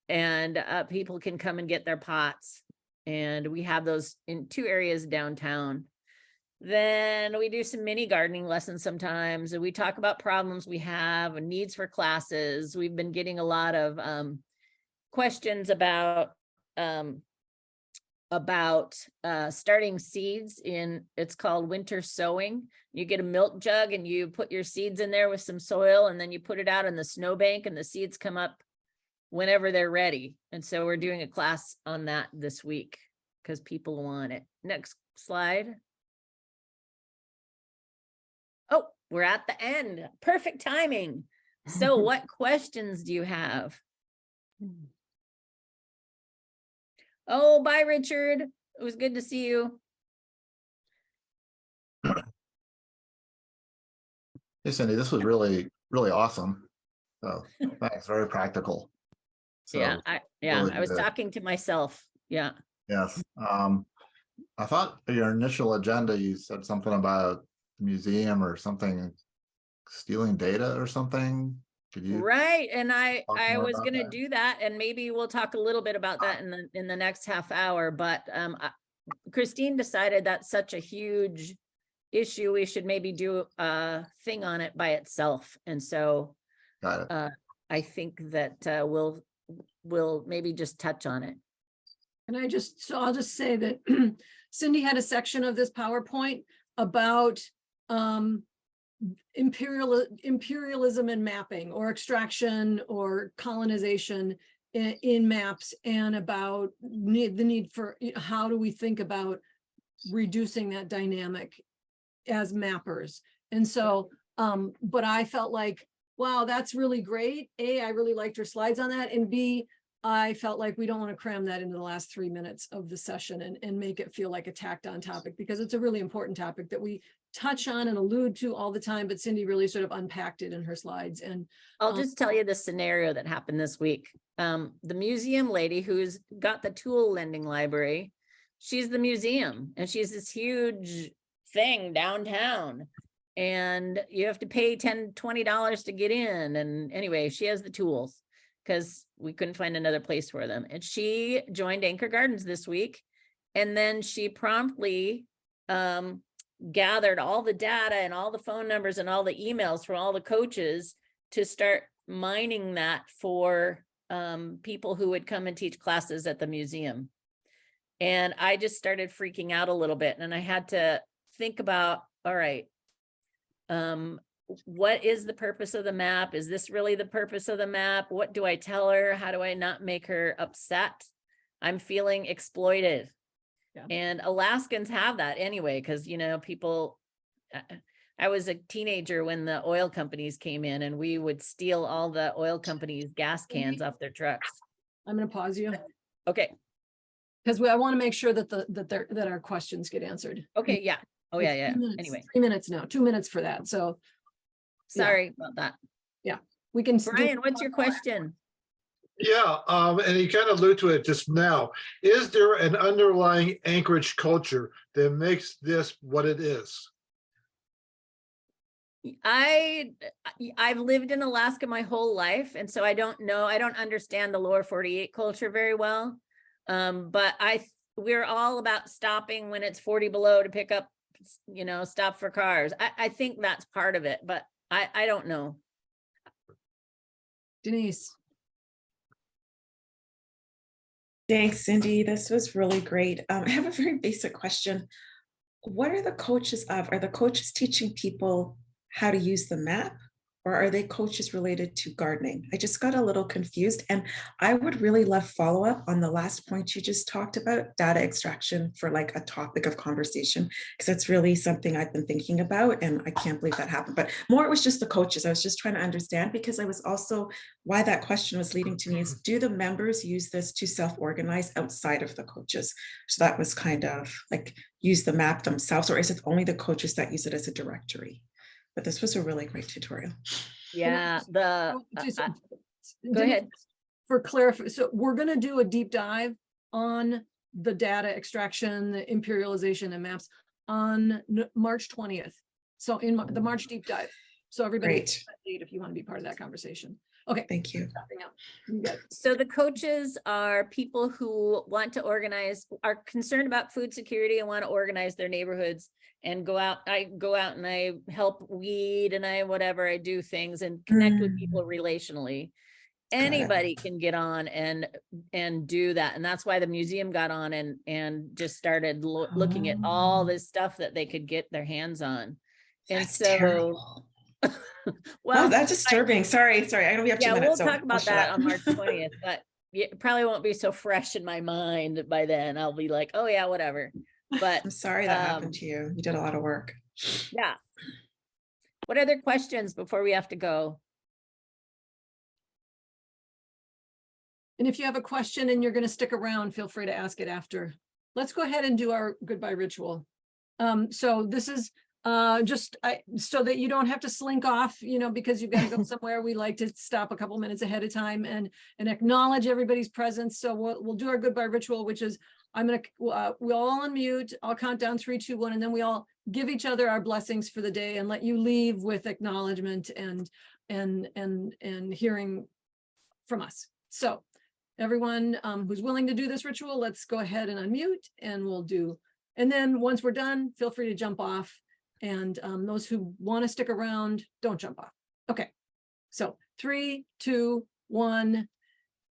and people can come and get their pots. And we have those in 2 areas downtown. Then we do some mini gardening lessons sometimes, and we talk about problems we have and needs for classes. We've been getting a lot of questions about starting seeds in, it's called winter sowing. You get a milk jug and you put your seeds in there with some soil, and then you put it out in the snowbank, and the seeds come up whenever they're ready. And so we're doing a class on that this week because people want it. Next slide. Oh, we're at the end. Perfect timing. So what questions do you have? Oh, bye, Richard. It was good to see you. Hey, Cindy, this was really, really awesome. So thanks, very practical. So, Yeah, I was good. talking to myself. Yeah. Yes. I thought your initial agenda, you said something about the museum or something, stealing data or something. Could you? Right. And I was about going to that? do that, and maybe we'll talk a little bit about that in the next half hour. But Christine decided that's such a huge issue, we should maybe do a thing on it by itself. And so Got it. I think that we'll maybe just touch on it. And I'll just say that Cindee had a section of this PowerPoint about imperialism and mapping, or extraction or colonization in maps, and about the need for how do we think about reducing that dynamic as mappers. And so but I felt like, wow, that's really great. A, I really liked your slides on that, and B, I felt like we don't want to cram that into the last 3 minutes of the session and make it feel like a tacked on topic, because it's a really important topic that we touch on and allude to all the time, but Cindee really sort of unpacked it in her slides. And I'll just tell you the scenario that happened this week. The museum lady who's got the tool lending library, she's the museum, and she's this huge thing downtown. and you have to pay $10, $20 to get in. And anyway, she has the tools because we couldn't find another place for them. And she joined Anchor Gardens this week. And then she promptly gathered all the data and all the phone numbers and all the emails from all the coaches to start mining that for people who would come and teach classes at the museum. And I just started freaking out a little bit, and I had to think about, all right, what is the purpose of the map? Is this really the purpose of the map? What do I tell her? How do I not make her upset? I'm feeling exploited. Yeah. And Alaskans have that anyway, because, you know, people, I was a teenager when the oil companies came in, and we would steal all the oil companies' gas cans off their trucks. I'm going to pause you Okay. because I want to make sure that that our questions get answered. Okay. Yeah. Oh yeah. It's Yeah. 3 minutes, Anyway, 3 minutes now, 2 minutes for that. So sorry about that. we can. Brian, what's your question? Yeah, and you kind of allude to it just now. Is there an underlying Anchorage culture that makes this what it is? I've lived in Alaska my whole life, and so I don't know. I don't understand the lower 48 culture very well. But we're all about stopping when it's 40 below to pick up, you know, stop for cars. I think that's part of it, but I don't know. Denise. Thanks, Cindy. This was really great. I have a very basic question. What are the coaches of? Are the coaches teaching people how to use the map, or are they coaches related to gardening? I just got a little confused, and I would really love follow-up on the last point you just talked about, data extraction for like a topic of conversation, because that's really something I've been thinking about, and I can't believe that happened. But more, it was just the coaches. I was just trying to understand, because I was also, why that question was leading to me is, do the members use this to self-organize outside of the coaches? So that was kind of like, use the map themselves, or is it only the coaches that use it as a directory? But this was a really great tutorial. Yeah, go Denise, ahead. For clarification, so we're going to do a deep dive on the data extraction, the imperialization and maps on March 20th. So in the March deep dive. So everybody, Great. if you want to be part of that conversation. Okay. Thank you. So the coaches are people who want to organize, are concerned about food security and want to organize their neighborhoods and go out. I go out and I help weed and I do things and connect with people relationally. Anybody can get on and do that. And that's why the museum got on and just started looking at all this stuff that they could get their hands on. And That's so terrible. well, oh, that's disturbing. Sorry. I know we have 2 minutes. We'll talk about that on March 20th, but it probably won't be so fresh in my mind by then. I'll be like, oh yeah, whatever. But I'm sorry that happened to you. You did a lot of work. Yeah. What other questions before we have to go? And if you have a question and you're going to stick around, feel free to ask it after. Let's go ahead and do our goodbye ritual. So this is so that you don't have to slink off, you know, because you've got to go somewhere. We like to stop a couple minutes ahead of time and acknowledge everybody's presence. So we'll do our goodbye ritual, which is we'll all unmute. I'll count down 3, 2, 1, and then we all give each other our blessings for the day and let you leave with acknowledgement and hearing from us. So everyone who's willing to do this ritual, let's go ahead and unmute and we'll do. And then once we're done, feel free to jump off. And those who want to stick around, don't jump off. Okay. So 3, 2, 1.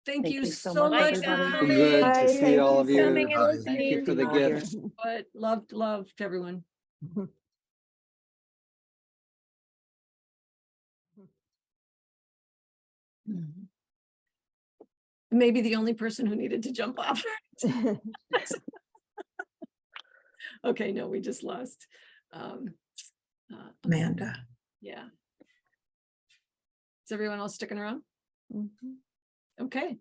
Thank you so much. Good to see all of you. Thank you for the gift. But love to everyone. Maybe the only person who needed to jump off. Okay, no, we just lost Amanda. Yeah. Is everyone else sticking around? Okay.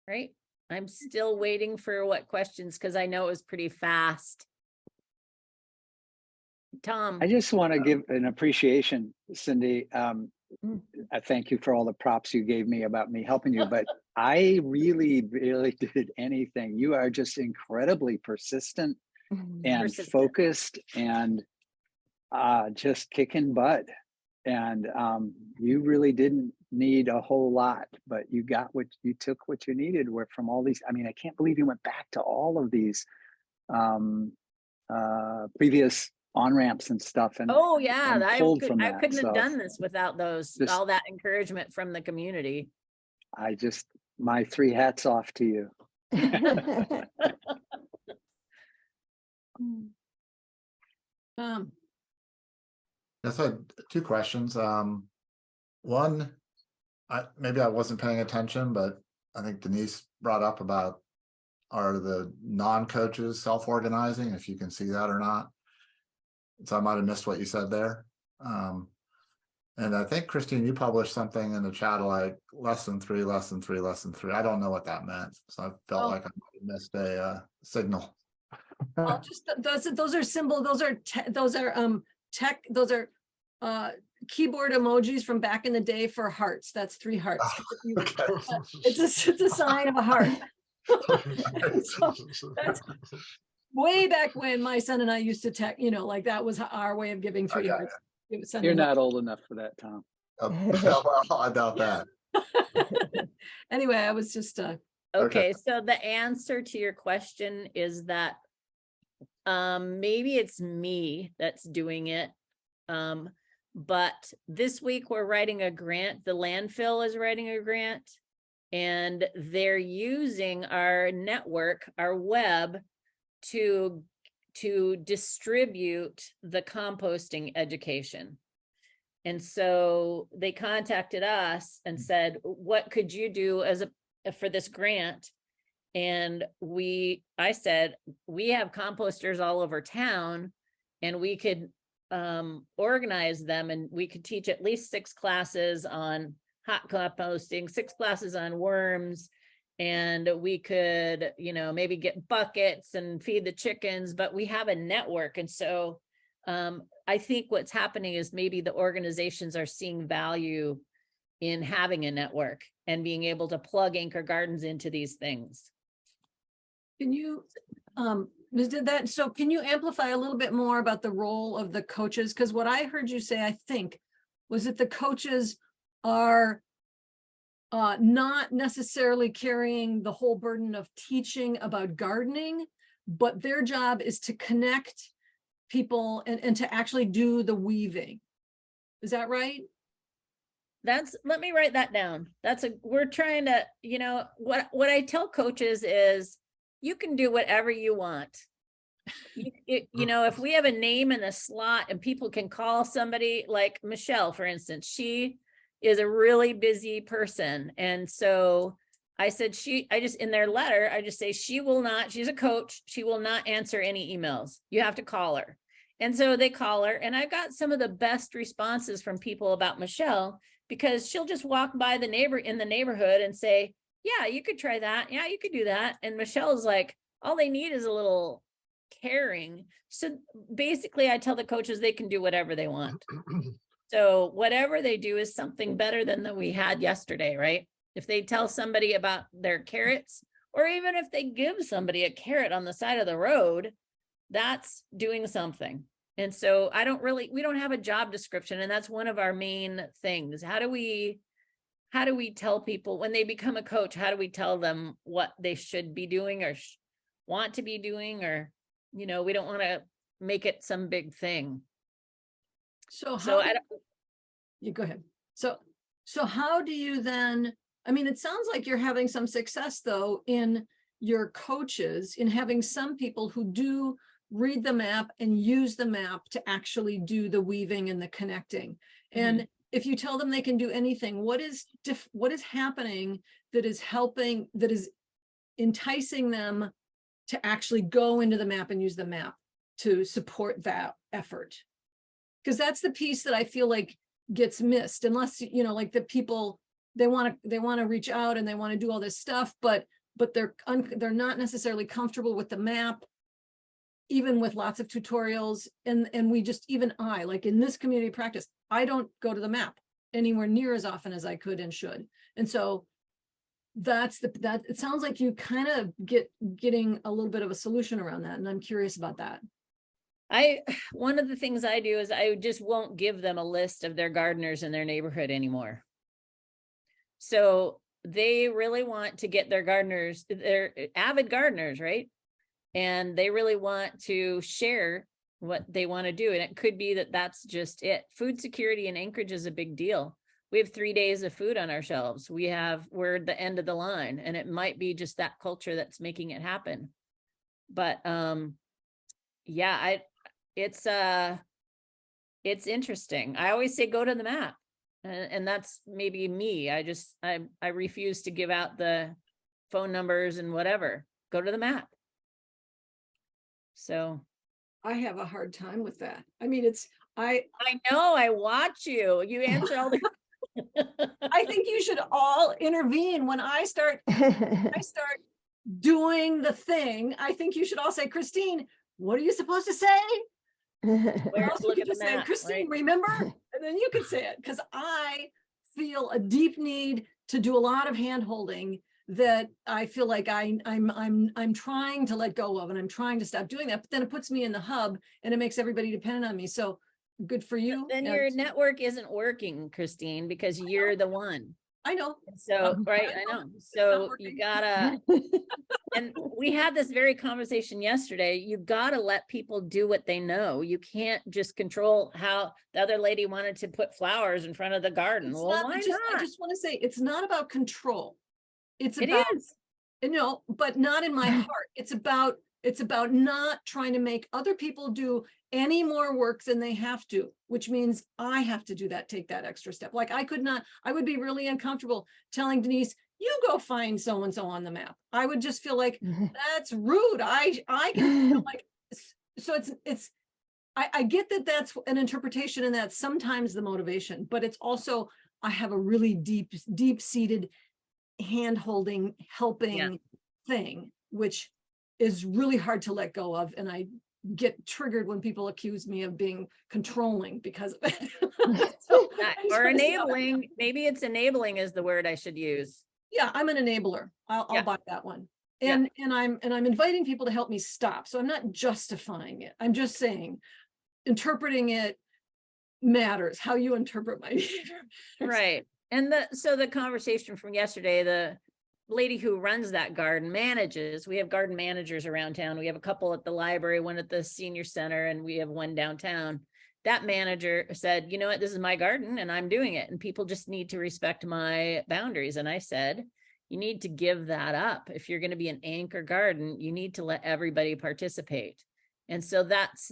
Right. I'm still waiting for what questions, because I know it was pretty fast. Tom. I just want to give an appreciation, Cindee. I thank you for all the props you gave me about me helping you, but I really did anything. You are just incredibly persistent and Persistent. focused and just kicking butt. And you really didn't need a whole lot, but you got what you took, what you needed from all these. I mean, I can't believe you went back to all of these previous on-ramps and stuff. And Oh yeah, and I pulled from I that. couldn't have So done this without those, Just- all that encouragement from the community. my 3 hats off to you. Yes, I had 2 questions. One, maybe I wasn't paying attention, but I think Denise brought up about, are the non-coaches self-organizing, if you can see that or not. So I might have missed what you said there. And I think, Christine, you published something in the chat like lesson 3, lesson 3, lesson 3. I don't know what that meant. So I felt like I might have missed a signal. Well, just those are symbol, those are keyboard emojis from back in the day for hearts. That's 3 hearts. Okay. It's a sign of a heart. So that's way back when my son and I used to like that was our way of giving 3 Okay. hearts. It was You're sending not old enough for that, Tom. Well, I doubt that. Anyway, I was just Okay, so the answer to your question is that maybe it's me that's doing it. But this week we're writing a grant. The landfill is writing a grant, and they're using our network, our web, to distribute the composting education. And so they contacted us and said, what could you do for this grant? And I said, we have composters all over town, and we could organize them, and we could teach at least 6 classes on hot composting, 6 classes on worms, and we could, maybe get buckets and feed the chickens, but we have a network. And so I think what's happening is maybe the organizations are seeing value in having a network and being able to plug Anchor Gardens into these things. Can you so can you amplify a little bit more about the role of the coaches? Because what I heard you say, I think, was that the coaches are not necessarily carrying the whole burden of teaching about gardening, but their job is to connect people and to actually do the weaving. Is that right? Let me write that down. We're trying to, what I tell coaches is, you can do whatever you want. If we have a name in a slot and people can call somebody, like Michelle, for instance, she is a really busy person. And so I said, in their letter, I just say, she's a coach. She will not answer any emails. You have to call her. And so they call her, and I got some of the best responses from people about Michelle, because she'll just walk by in the neighborhood and say, yeah, you could try that. Yeah, you could do that. And Michelle's like, all they need is a little caring. So basically I tell the coaches they can do whatever they want. So whatever they do is something better than that we had yesterday, right? If they tell somebody about their carrots, or even if they give somebody a carrot on the side of the road, that's doing something. And so we don't have a job description. And that's one of our main things. How do we tell people when they become a coach, how do we tell them what they should be doing or want to be doing? Or, we don't want to make it some big thing. You go ahead. So how do you then, it sounds like you're having some success though in your coaches, in having some people who do read the map and use the map to actually do the weaving and the connecting. And if you tell them they can do anything, what is happening that is enticing them to actually go into the map and use the map to support that effort? Because that's the piece that I feel like gets missed, unless, like the people, they want to reach out and they want to do all this stuff, but they're not necessarily comfortable with the map, even with lots of tutorials. And we just, even like in this community practice, I don't go to the map anywhere near as often as I could and should. And so that it sounds like you kind of getting a little bit of a solution around that. And I'm curious about that. One of the things I do is I just won't give them a list of their gardeners in their neighborhood anymore. So they really want to get their gardeners, they're avid gardeners, right? And they really want to share what they want to do. And it could be that that's just it. Food security in Anchorage is a big deal. We have 3 days of food on our shelves. We're at the end of the line, and it might be just that culture that's making it happen. But yeah, it's interesting. I always say go to the map. And that's maybe me. I refuse to give out the phone numbers and whatever. Go to the map. So I have a hard time with that. I mean, I know, I watch you. You answer all the I think you should all intervene when I start doing the thing. I think you should all say, Christine, what are you supposed to say? Where, Else you look could at the just say, map, Christine, right? remember? And then you could say it, because I feel a deep need to do a lot of hand holding that I feel like I'm trying to let go of, and I'm trying to stop doing that. But then it puts me in the hub, and it makes everybody dependent on me. So good for you. Then your network isn't working, Christine, because you're the one. I know. So, right, I know. So you gotta, and we had this very conversation yesterday. You gotta let people do what they know. You can't just control how the other lady wanted to put flowers in front of the garden. It's Well, not, why I not? just want to say, it's not about control. It's It about, is. no, but not in my heart. It's about not trying to make other people do any more work than they have to, which means I have to do that, take that extra step. Like I would be really uncomfortable telling Denise, you go find so-and-so on the map. I would just feel like that's rude. I can feel like, so I get that that's an interpretation, and that's sometimes the motivation, but it's also, I have a really deep-seated hand-holding, helping thing, which is really hard to let go of. And I get triggered when people accuse me of being controlling because of it. So, or enabling. Maybe it's enabling is the word I should use. Yeah, I'm an enabler. I'll buy that one. And I'm inviting people to help me stop. So I'm not justifying it. I'm just saying interpreting it matters. How you interpret my behavior. Right. And so the conversation from yesterday, the lady who runs that garden we have garden managers around town. We have a couple at the library, one at the senior center, and we have one downtown. That manager said, you know what, this is my garden and I'm doing it. And people just need to respect my boundaries. And I said, you need to give that up. If you're going to be an anchor garden, you need to let everybody participate. And so that's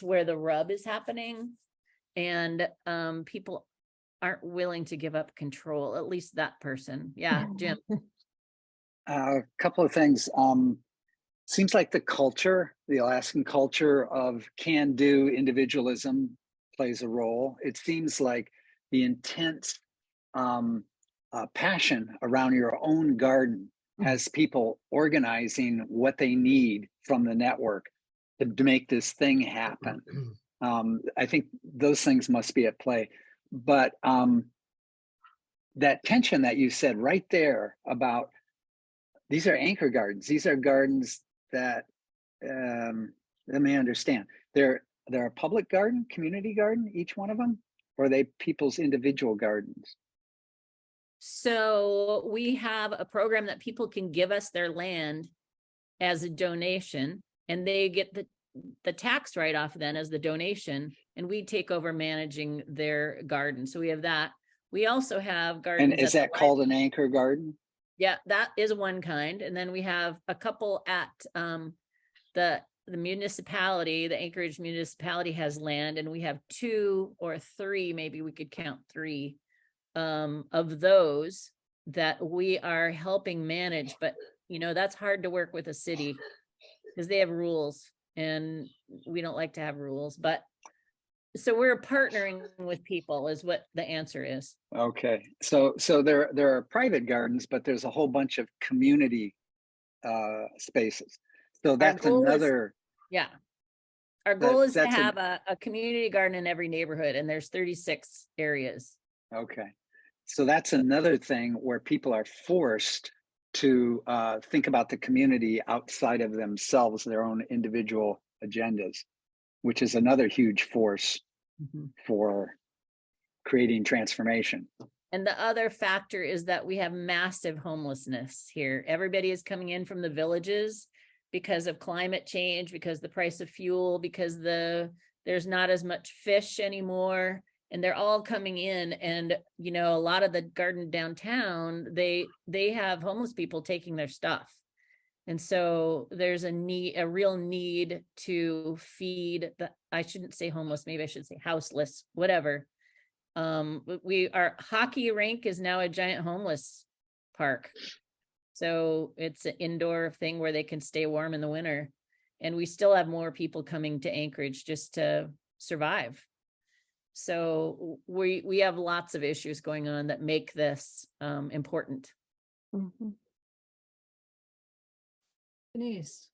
where the rub is happening. And people aren't willing to give up control, at least that person. Yeah, Jim. A couple of things. Seems like the Alaskan culture of can-do individualism plays a role. It seems like the intense passion around your own garden has people organizing what they need from the network to make this thing happen. I think those things must be at play. But that tension that you said right there about these are anchor gardens. These are gardens that, let me understand. They're a public garden, community garden, each one of them? Or are they people's individual gardens? So we have a program that people can give us their land as a donation, and they get the tax write-off then as the donation, and we take over managing their garden. So we have that. We also have gardens. And is that called an anchor garden? Yeah, that is one kind. And then we have a couple at the municipality, the Anchorage municipality has land, and we have 2 or 3, maybe we could count 3 of those that we are helping manage. But you know, that's hard to work with a city because they have rules and we don't like to have rules. But so we're partnering with people is what the answer is. Okay, so there are private gardens, but there's a whole bunch of community spaces. So that's another. Our goal is to have a community garden in every neighborhood, and there's 36 areas. Okay, So that's another thing where people are forced to think about the community outside of themselves, their own individual agendas, which is another huge force for creating transformation. And the other factor is that we have massive homelessness here. Everybody is coming in from the villages because of climate change, because the price of fuel, because there's not as much fish anymore. And they're all coming in, and you know, a lot of the garden downtown, they have homeless people taking their stuff. And so there's a real need to feed I shouldn't say homeless, maybe I should say houseless, whatever. Our hockey rink is now a giant homeless park. So it's an indoor thing where they can stay warm in the winter. And we still have more people coming to Anchorage just to survive. So we have lots of issues going on that make this important. Denise.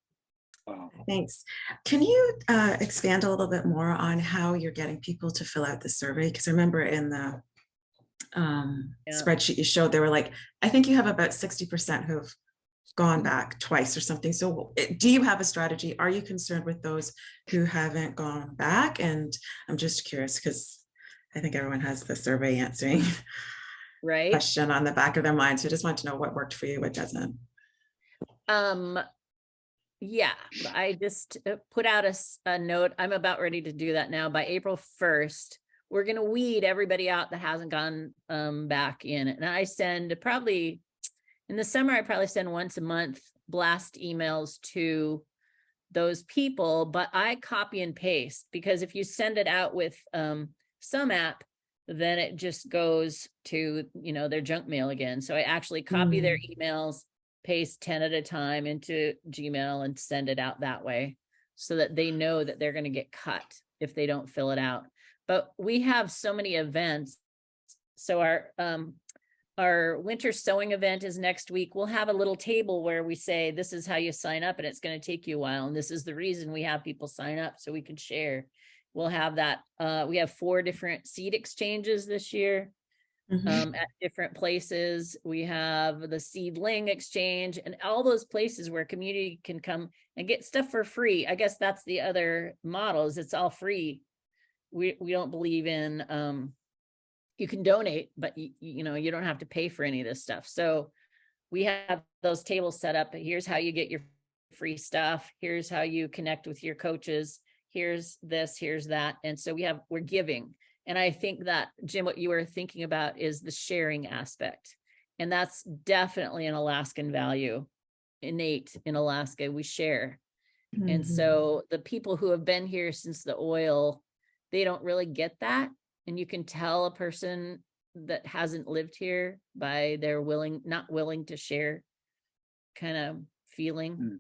Thanks. Can you expand a little bit more on how you're getting people to fill out the survey? Because I remember in the spreadsheet you showed, they were like, I think you have about 60% who've gone back twice or something. So do you have a strategy? Are you concerned with those who haven't gone back? And I'm just curious because I think everyone has the survey answering question on the back of their mind. So I just want to know what worked for you, what doesn't. Yeah, I just put out a note. I'm about ready to do that now. By April 1st, we're going to weed everybody out that hasn't gone back in. And I send probably in the summer, I probably send once a month blast emails to those people, but I copy and paste, because if you send it out with sumApp, then it just goes to, you know, their junk mail again. So I actually copy their emails, paste 10 at a time into Gmail and send it out that way, so that they know that they're going to get cut if they don't fill it out. But we have so many events. So our winter sewing event is next week. We'll have a little table where we say, this is how you sign up, and it's going to take you a while. And this is the reason we have people sign up, so we can share. We'll have that. We have 4 different seed exchanges this year. At different places. We have the seedling exchange and all those places where community can come and get stuff for free. I guess that's the other model, is it's all free. We don't believe in you can donate, but you know, you don't have to pay for any of this stuff. So we have those tables set up. Here's how you get your free stuff. Here's how you connect with your coaches. Here's this, here's that. And so we're giving. And I think that, Jim, what you were thinking about is the sharing aspect. And that's definitely an Alaskan value, innate in Alaska. We share. And so the people who have been here since the oil, they don't really get that. And you can tell a person that hasn't lived here by their not willing to share kind of feeling.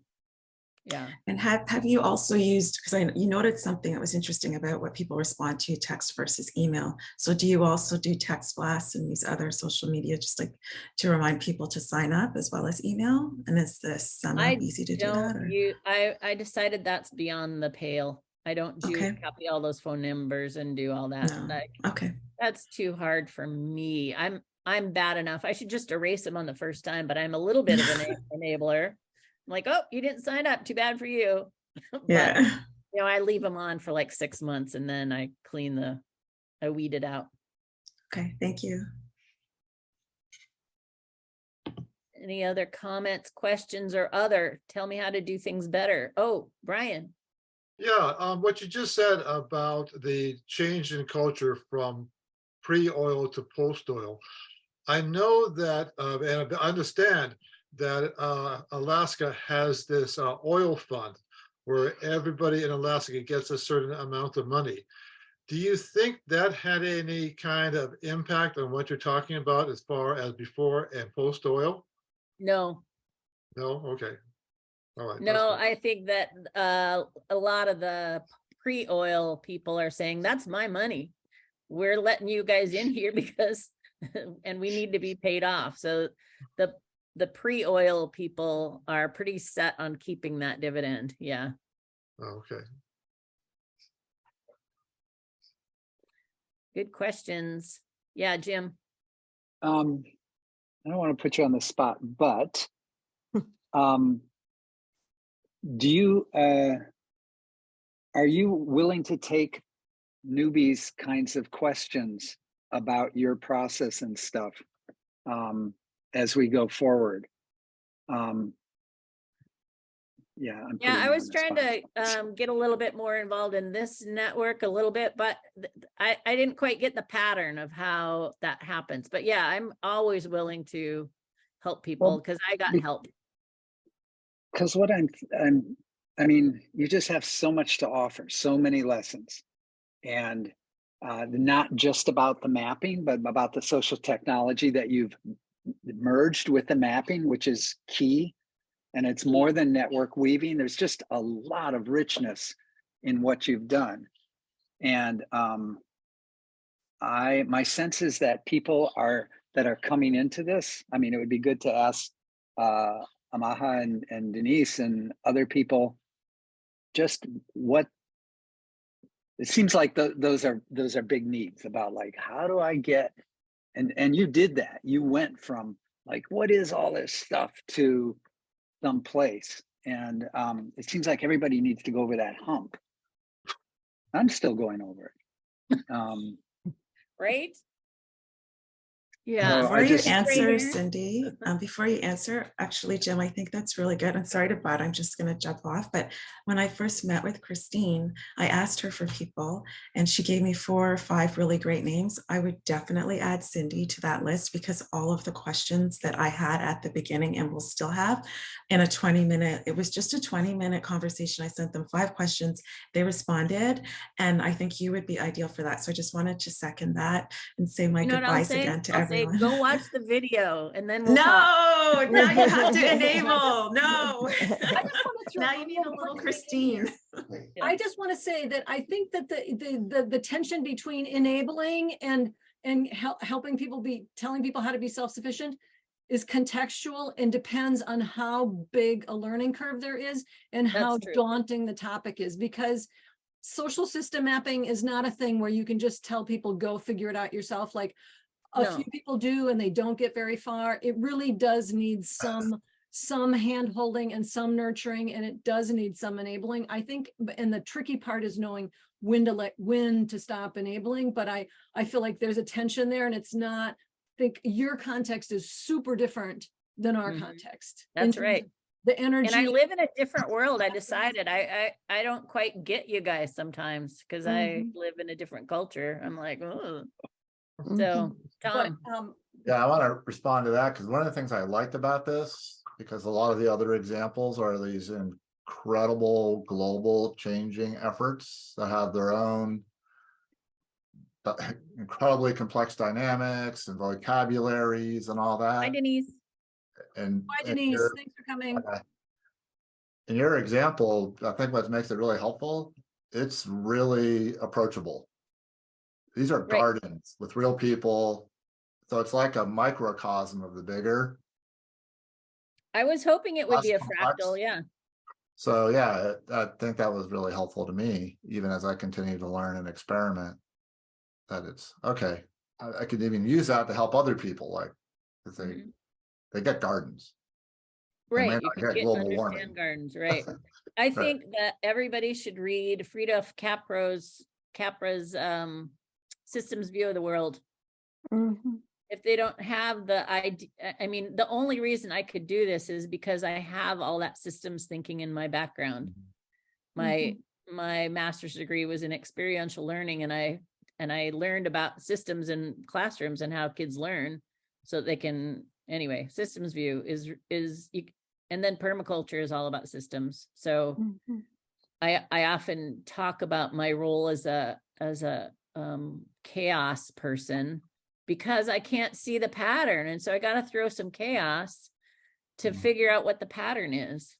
Yeah. And have you also used, because you noted something that was interesting about what people respond to, text versus email. So do you also do text blasts and use other social media just like to remind people to sign up as well as email? And is this easy to do that? I decided that's beyond the pale. I don't copy all those phone numbers and do all that. No. That's too hard for me. I'm bad enough. I should just erase them on the first time, but I'm a little bit of an enabler. I'm like, oh, you didn't sign up. Too bad for you. Yeah. But, you know, I leave them on for like 6 months and then I weed it out. Okay, thank you. Any other comments, questions, or other? Tell me how to do things better. Oh, Brian. Yeah, what you just said about the change in culture from pre-oil to post-oil. I know that, and I understand that Alaska has this oil fund where everybody in Alaska gets a certain amount of money. Do you think that had any kind of impact on what you're talking about as far as before and post oil? No. No? Okay. All right. No, I think that a lot of the pre-oil people are saying, that's my money. We're letting you guys in here because, and we need to be paid off. So the pre-oil people are pretty set on keeping that dividend. Yeah. Okay. Good questions. Yeah, Jim. I don't want to put you on the spot, but do you are you willing to take newbies kinds of questions about your process and stuff as we go forward? Yeah, I'm Yeah, putting I you was on the trying spot. to get a little bit more involved in this network a little bit, but I didn't quite get the pattern of how that happens. But yeah, I'm always willing to help people because I got help. Because what I mean, you just have so much to offer, so many lessons, and not just about the mapping, but about the social technology that you've merged with the mapping, which is key. And it's more than network weaving. There's just a lot of richness in what you've done. And my sense is that people that are coming into this, I mean, it would be good to ask Amaha and Denise and other people just what it seems like those are big needs about, like, how do I get, and you did that. You went from like, what is all this stuff, to someplace. And it seems like everybody needs to go over that hump. I'm still going over it. Right? Yeah. So Before you just answer, here. Cindy, before you answer, actually, Jim, I think that's really good. I'm sorry to butt, I'm just going to jump off. But when I first met with Christine, I asked her for people and she gave me 4 or 5 really great names. I would definitely add Cindee to that list because all of the questions that I had at the beginning and will still have in a 20-minute, it was just a 20-minute conversation. I sent them 5 questions, they responded, and I think you would be ideal for that. So I just wanted to second that and say my You know what I'll goodbyes say? again to I'll everyone. say, go watch the video and then we'll talk. No, now you have to enable. No. I just want to throw Now you need a little Christine. I just want to say that I think that the tension between enabling and helping people telling people how to be self-sufficient is contextual and depends on how big a learning curve there is and how daunting the topic is, because social system mapping is not a thing where you can just tell people go figure it out yourself. Like a few people do and they don't get very far. It really does need some hand holding and some nurturing, and it does need some enabling, I think. And the tricky part is knowing when to stop enabling. But I feel like there's a tension there, and it's not, I think your context is super different than our context. That's right. The energy. And I live in a different world. I decided I don't quite get you guys sometimes because I live in a different culture. I'm like, oh. So Tom. Yeah, I want to respond to that because one of the things I liked about this, because a lot of the other examples are these incredible global changing efforts that have their own incredibly complex dynamics and vocabularies and all that. Hi, Denise. And Hi, Denise. Thanks for coming. In your example, I think what makes it really helpful, it's really approachable. These are gardens with real people. So it's like a microcosm of the bigger. I was hoping it would be a fractal, yeah. So yeah, I think that was really helpful to me, even as I continue to learn and experiment, that it's okay. I could even use that to help other people, like, because they get gardens. Right, you can get global warming. gardens, right. I think that everybody should read Frida Capra's systems view of the world. If they don't have the idea, I mean, the only reason I could do this is because I have all that systems thinking in my background. My master's degree was in experiential learning, and I learned about systems in classrooms and how kids learn so they can, anyway, systems view is and then permaculture is all about systems. So I often talk about my role as a chaos person, because I can't see the pattern. And so I got to throw some chaos to figure out what the pattern is.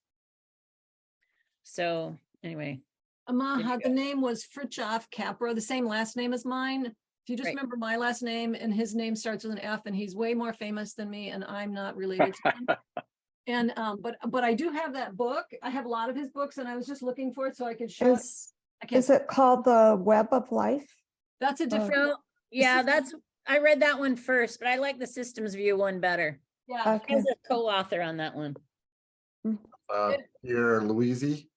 So anyway. Amaha, the name was Fritjof Capra, the same last name as mine. If you just remember my last name, and his name starts with an F, and he's way more famous than me, and I'm not related to him. And but I do have that book. I have a lot of his books, and I was just looking for it so I could show it. Is it called The Web of Life? That's a different. Yeah, that's, I read that one first, but I like the systems view one better. Yeah. Okay. As a co-author on that one. Pierre Louisi.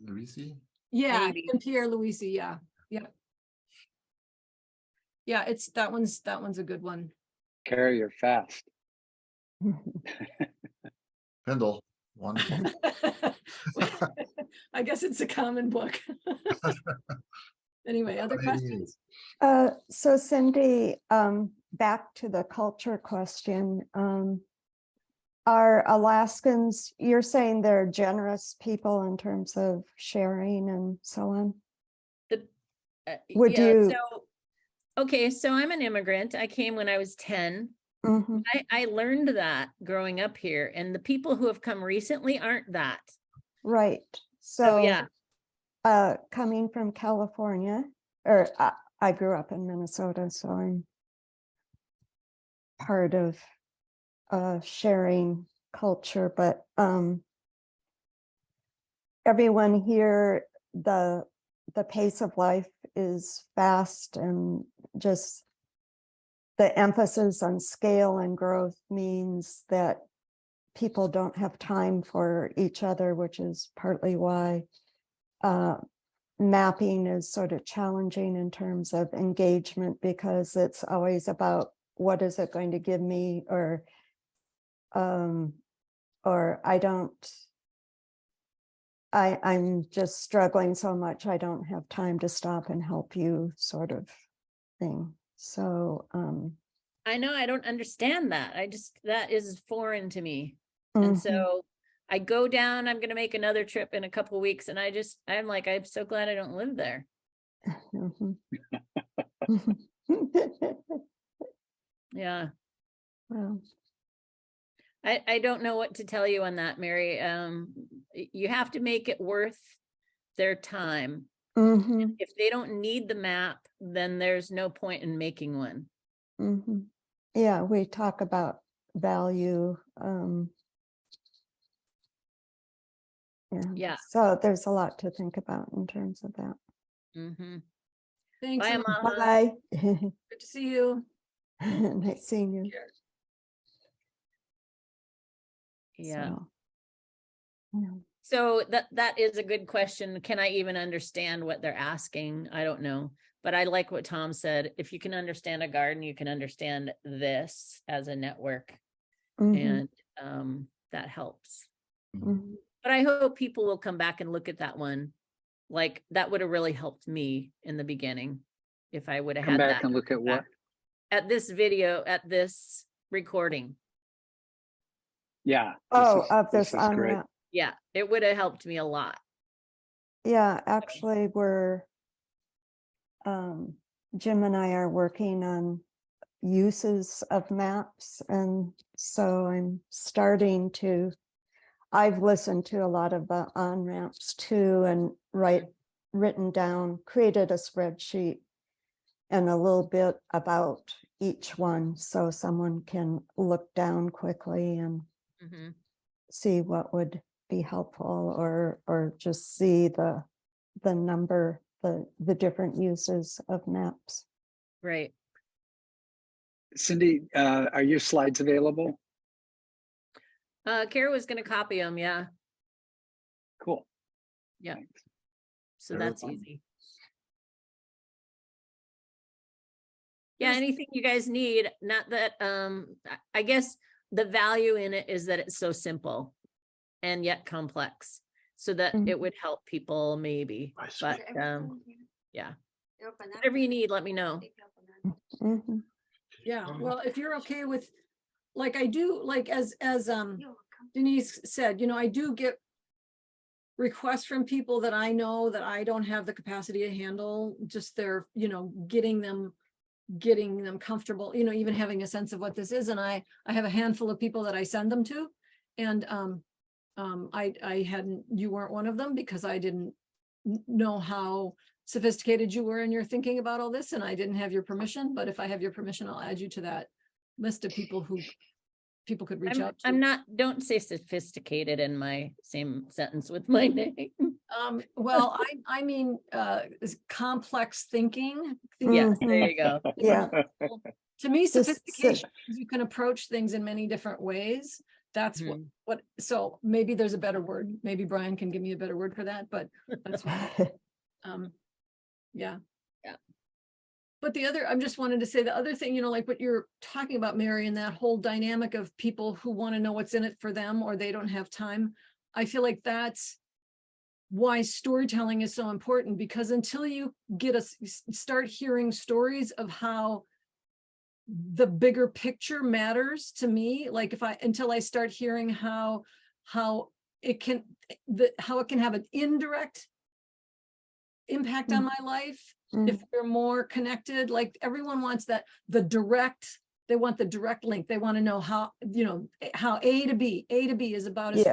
Louisi? Yeah, Maybe. and Pierre Louisi, yeah, yeah. Yeah, that one's a good one. Carrie, you're fast. Kindle. Wonderful. I guess it's a common book. Anyway, other questions? So Cindee, back to the culture question. Are Alaskans, you're saying they're generous people in terms of sharing and so on? Would Yeah, you- okay, so I'm an immigrant. I came when I was 10. Mhm. I learned that growing up here, and the people who have come recently aren't that. Right. So yeah, Coming from California, or I grew up in Minnesota, so I'm part of sharing culture, but everyone here, the pace of life is fast, and just the emphasis on scale and growth means that people don't have time for each other, which is partly why mapping is sort of challenging in terms of engagement, because it's always about what is it going to give me, or I'm just struggling so much, I don't have time to stop and help you, sort of thing. So I know I don't understand that. That is foreign to me. And mhm. so I go down, I'm going to make another trip in a couple of weeks. And I'm like, I'm so glad I don't live there. Mhm. Yeah. Well, I don't know what to tell you on that, Mary. You have to make it worth their time. mhm, If they don't need the map, then there's no point in making one. mhm. Yeah, we talk about value. Yeah. So there's a lot to think about in terms of that. Mm-hmm. Thanks. Bye, Emma. Maha. Bye. Good to see you. Nice seeing you. Yeah. So, yeah. So that is a good question. Can I even understand what they're asking? I don't know. But I like what Tom said. If you can understand a garden, you can understand this as a network. Mhm, And that helps. mhm. But I hope people will come back and look at that one. Like that would have really helped me in the beginning if I would have Come had back that and look at what? at this video, at this recording. Yeah. Of this this is great. OnRamp. Yeah, it would have helped me a lot. Yeah, actually, Jim and I are working on uses of maps, and so I've listened to a lot of the OnRamps too, and created a spreadsheet and a little bit about each one, so someone can look down quickly and Mhm. see what would be helpful, or just see the number, the different uses of maps. Right. Cindee, are your slides available? Kara was going to copy them. Yeah. Cool. Yeah. Thanks. So Very that's fun. easy. Yeah, anything you guys need. Not that I guess the value in it is that it's so simple and yet complex, so that Mhm. it would help people maybe. But yeah, whatever you need, let me know. Mhm. Yeah, well, if you're okay with, like I do, like as Denise said, I do get requests from people that I know that I don't have the capacity to handle, just their, getting them comfortable, even having a sense of what this is. And I have a handful of people that I send them to. And you weren't one of them, because I didn't know how sophisticated you were in your thinking about all this, and I didn't have your permission. But if I have your permission, I'll add you to that list of people who people could reach out to. I'm not, don't say sophisticated in my same sentence with my name. Well, I mean, is complex thinking. Yes, there you go. Yeah. To me, Just sit- sophistication is you can approach things in many different ways. That's what, so maybe there's a better word. Maybe Brian can give me a better word for that, but that's yeah. Yeah. But the other, I'm just wanted to say the other thing, you know, like what you're talking about, Mary, and that whole dynamic of people who want to know what's in it for them or they don't have time. I feel like that's why storytelling is so important, because until you start hearing stories of how the bigger picture matters to me, like until I start hearing how it can have an indirect impact on my life if we're more connected. Like everyone wants they want the direct link. They want to know how, you know, how A to B is about as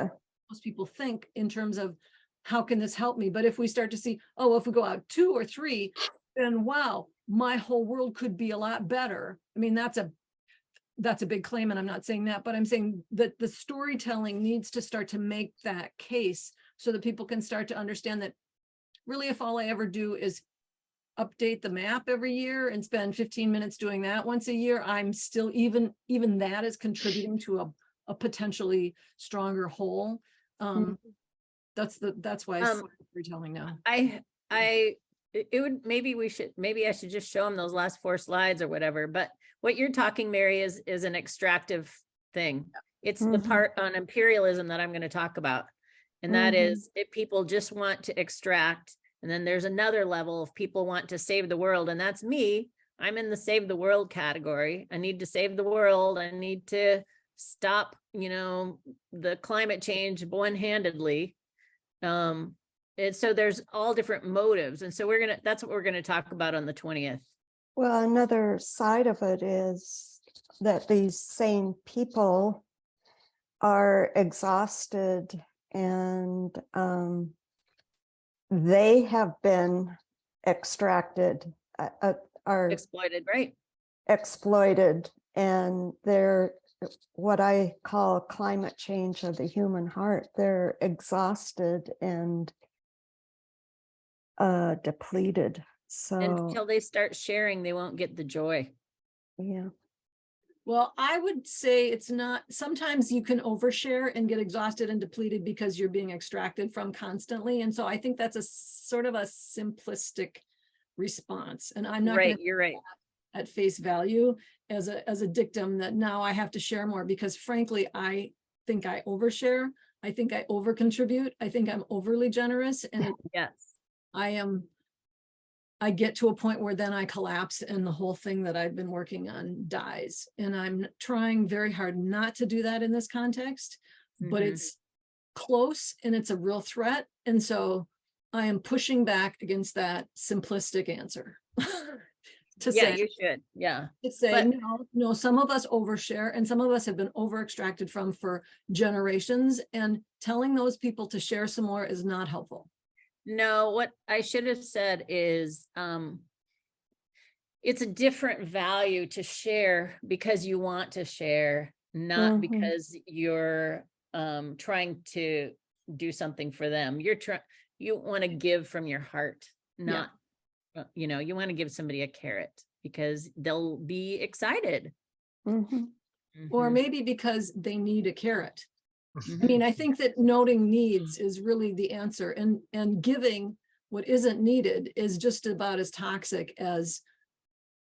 most people think in terms of how can this help me. But if we start to see, oh, if we go out 2 or 3, then wow, my whole world could be a lot better. I mean, that's a big claim, and I'm not saying that, but I'm saying that the storytelling needs to start to make that case so that people can start to understand that really, if all I ever do is update the map every year and spend 15 minutes doing that once a year, I'm still even that is contributing to a potentially stronger whole. That's why I'm storytelling now. Maybe I should just show them those last 4 slides or whatever, but what you're talking, Mary, is an extractive thing. It's the part on imperialism that I'm going to talk about. And that is if people just want to extract. And then there's another level of people want to save the world. And that's me. I'm in the save the world category. I need to save the world. I need to stop, you know, the climate change one-handedly. And so there's all different motives. And so that's what we're going to talk about on the 20th. Well, another side of it is that these same people are exhausted and they have been extracted, are exploited, right? Exploited, and they're what I call climate change of the human heart. They're exhausted and depleted. So until they start sharing, they won't get the joy. Yeah. Well, I would say it's not, sometimes you can overshare and get exhausted and depleted because you're being extracted from constantly. And so I think that's a sort of a simplistic response. And I'm not right, you're right, at face value as a dictum that now I have to share more, because frankly, I think I overshare. I think I over contribute. I think I'm overly generous. And yes, I get to a point where then I collapse and the whole thing that I've been working on dies. And I'm trying very hard not to do that in this context, but it's close and it's a real threat. And so I am pushing back against that simplistic answer. To say, you should. Yeah. To say, no, some of us overshare and some of us have been over extracted from for generations, and telling those people to share some more is not helpful. No, what I should have said is it's a different value to share because you want to share, not because you're trying to do something for them. You want to give from your heart, not, you know, you want to give somebody a carrot because they'll be excited. Or maybe because they need a carrot. I mean, I think that noting needs is really the answer, and giving what isn't needed is just about as toxic as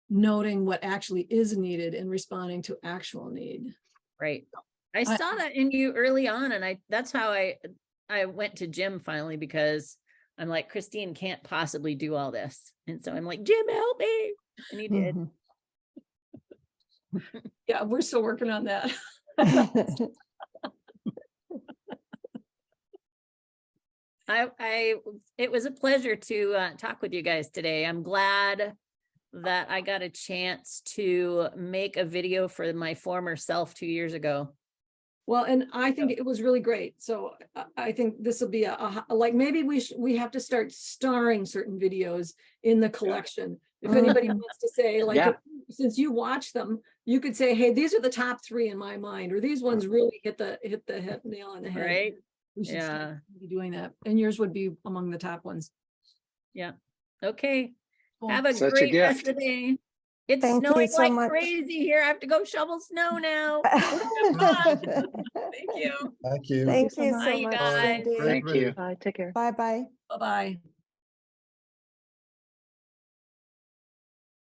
noting what actually is needed and responding to actual need. Right. I saw that in you early on, and that's how I went to Jim finally, because I'm like, Christine can't possibly do all this. And so I'm like, Jim, help me. And he did. Yeah, we're still working on that. It was a pleasure to talk with you guys today. I'm glad that I got a chance to make a video for my former self 2 years ago. Well, and I think it was really great. So I think this will be like, maybe we have to start starring certain videos in the collection. If anybody wants to say, like, since you watch them, you could say, hey, these are the top 3 in my mind, or these ones really hit the nail on the head. Right. We should start doing that. And yours would be among the top ones. Yeah. Okay. Cool. Have a Such a great rest gift. of the day. It's Thank you snowing so like much. crazy here. I have to go shovel snow now. Thank you. Thank you. Thank you Bye, so you much, guys. Cindy. Great Thank you. meeting. Bye-bye. Bye-bye.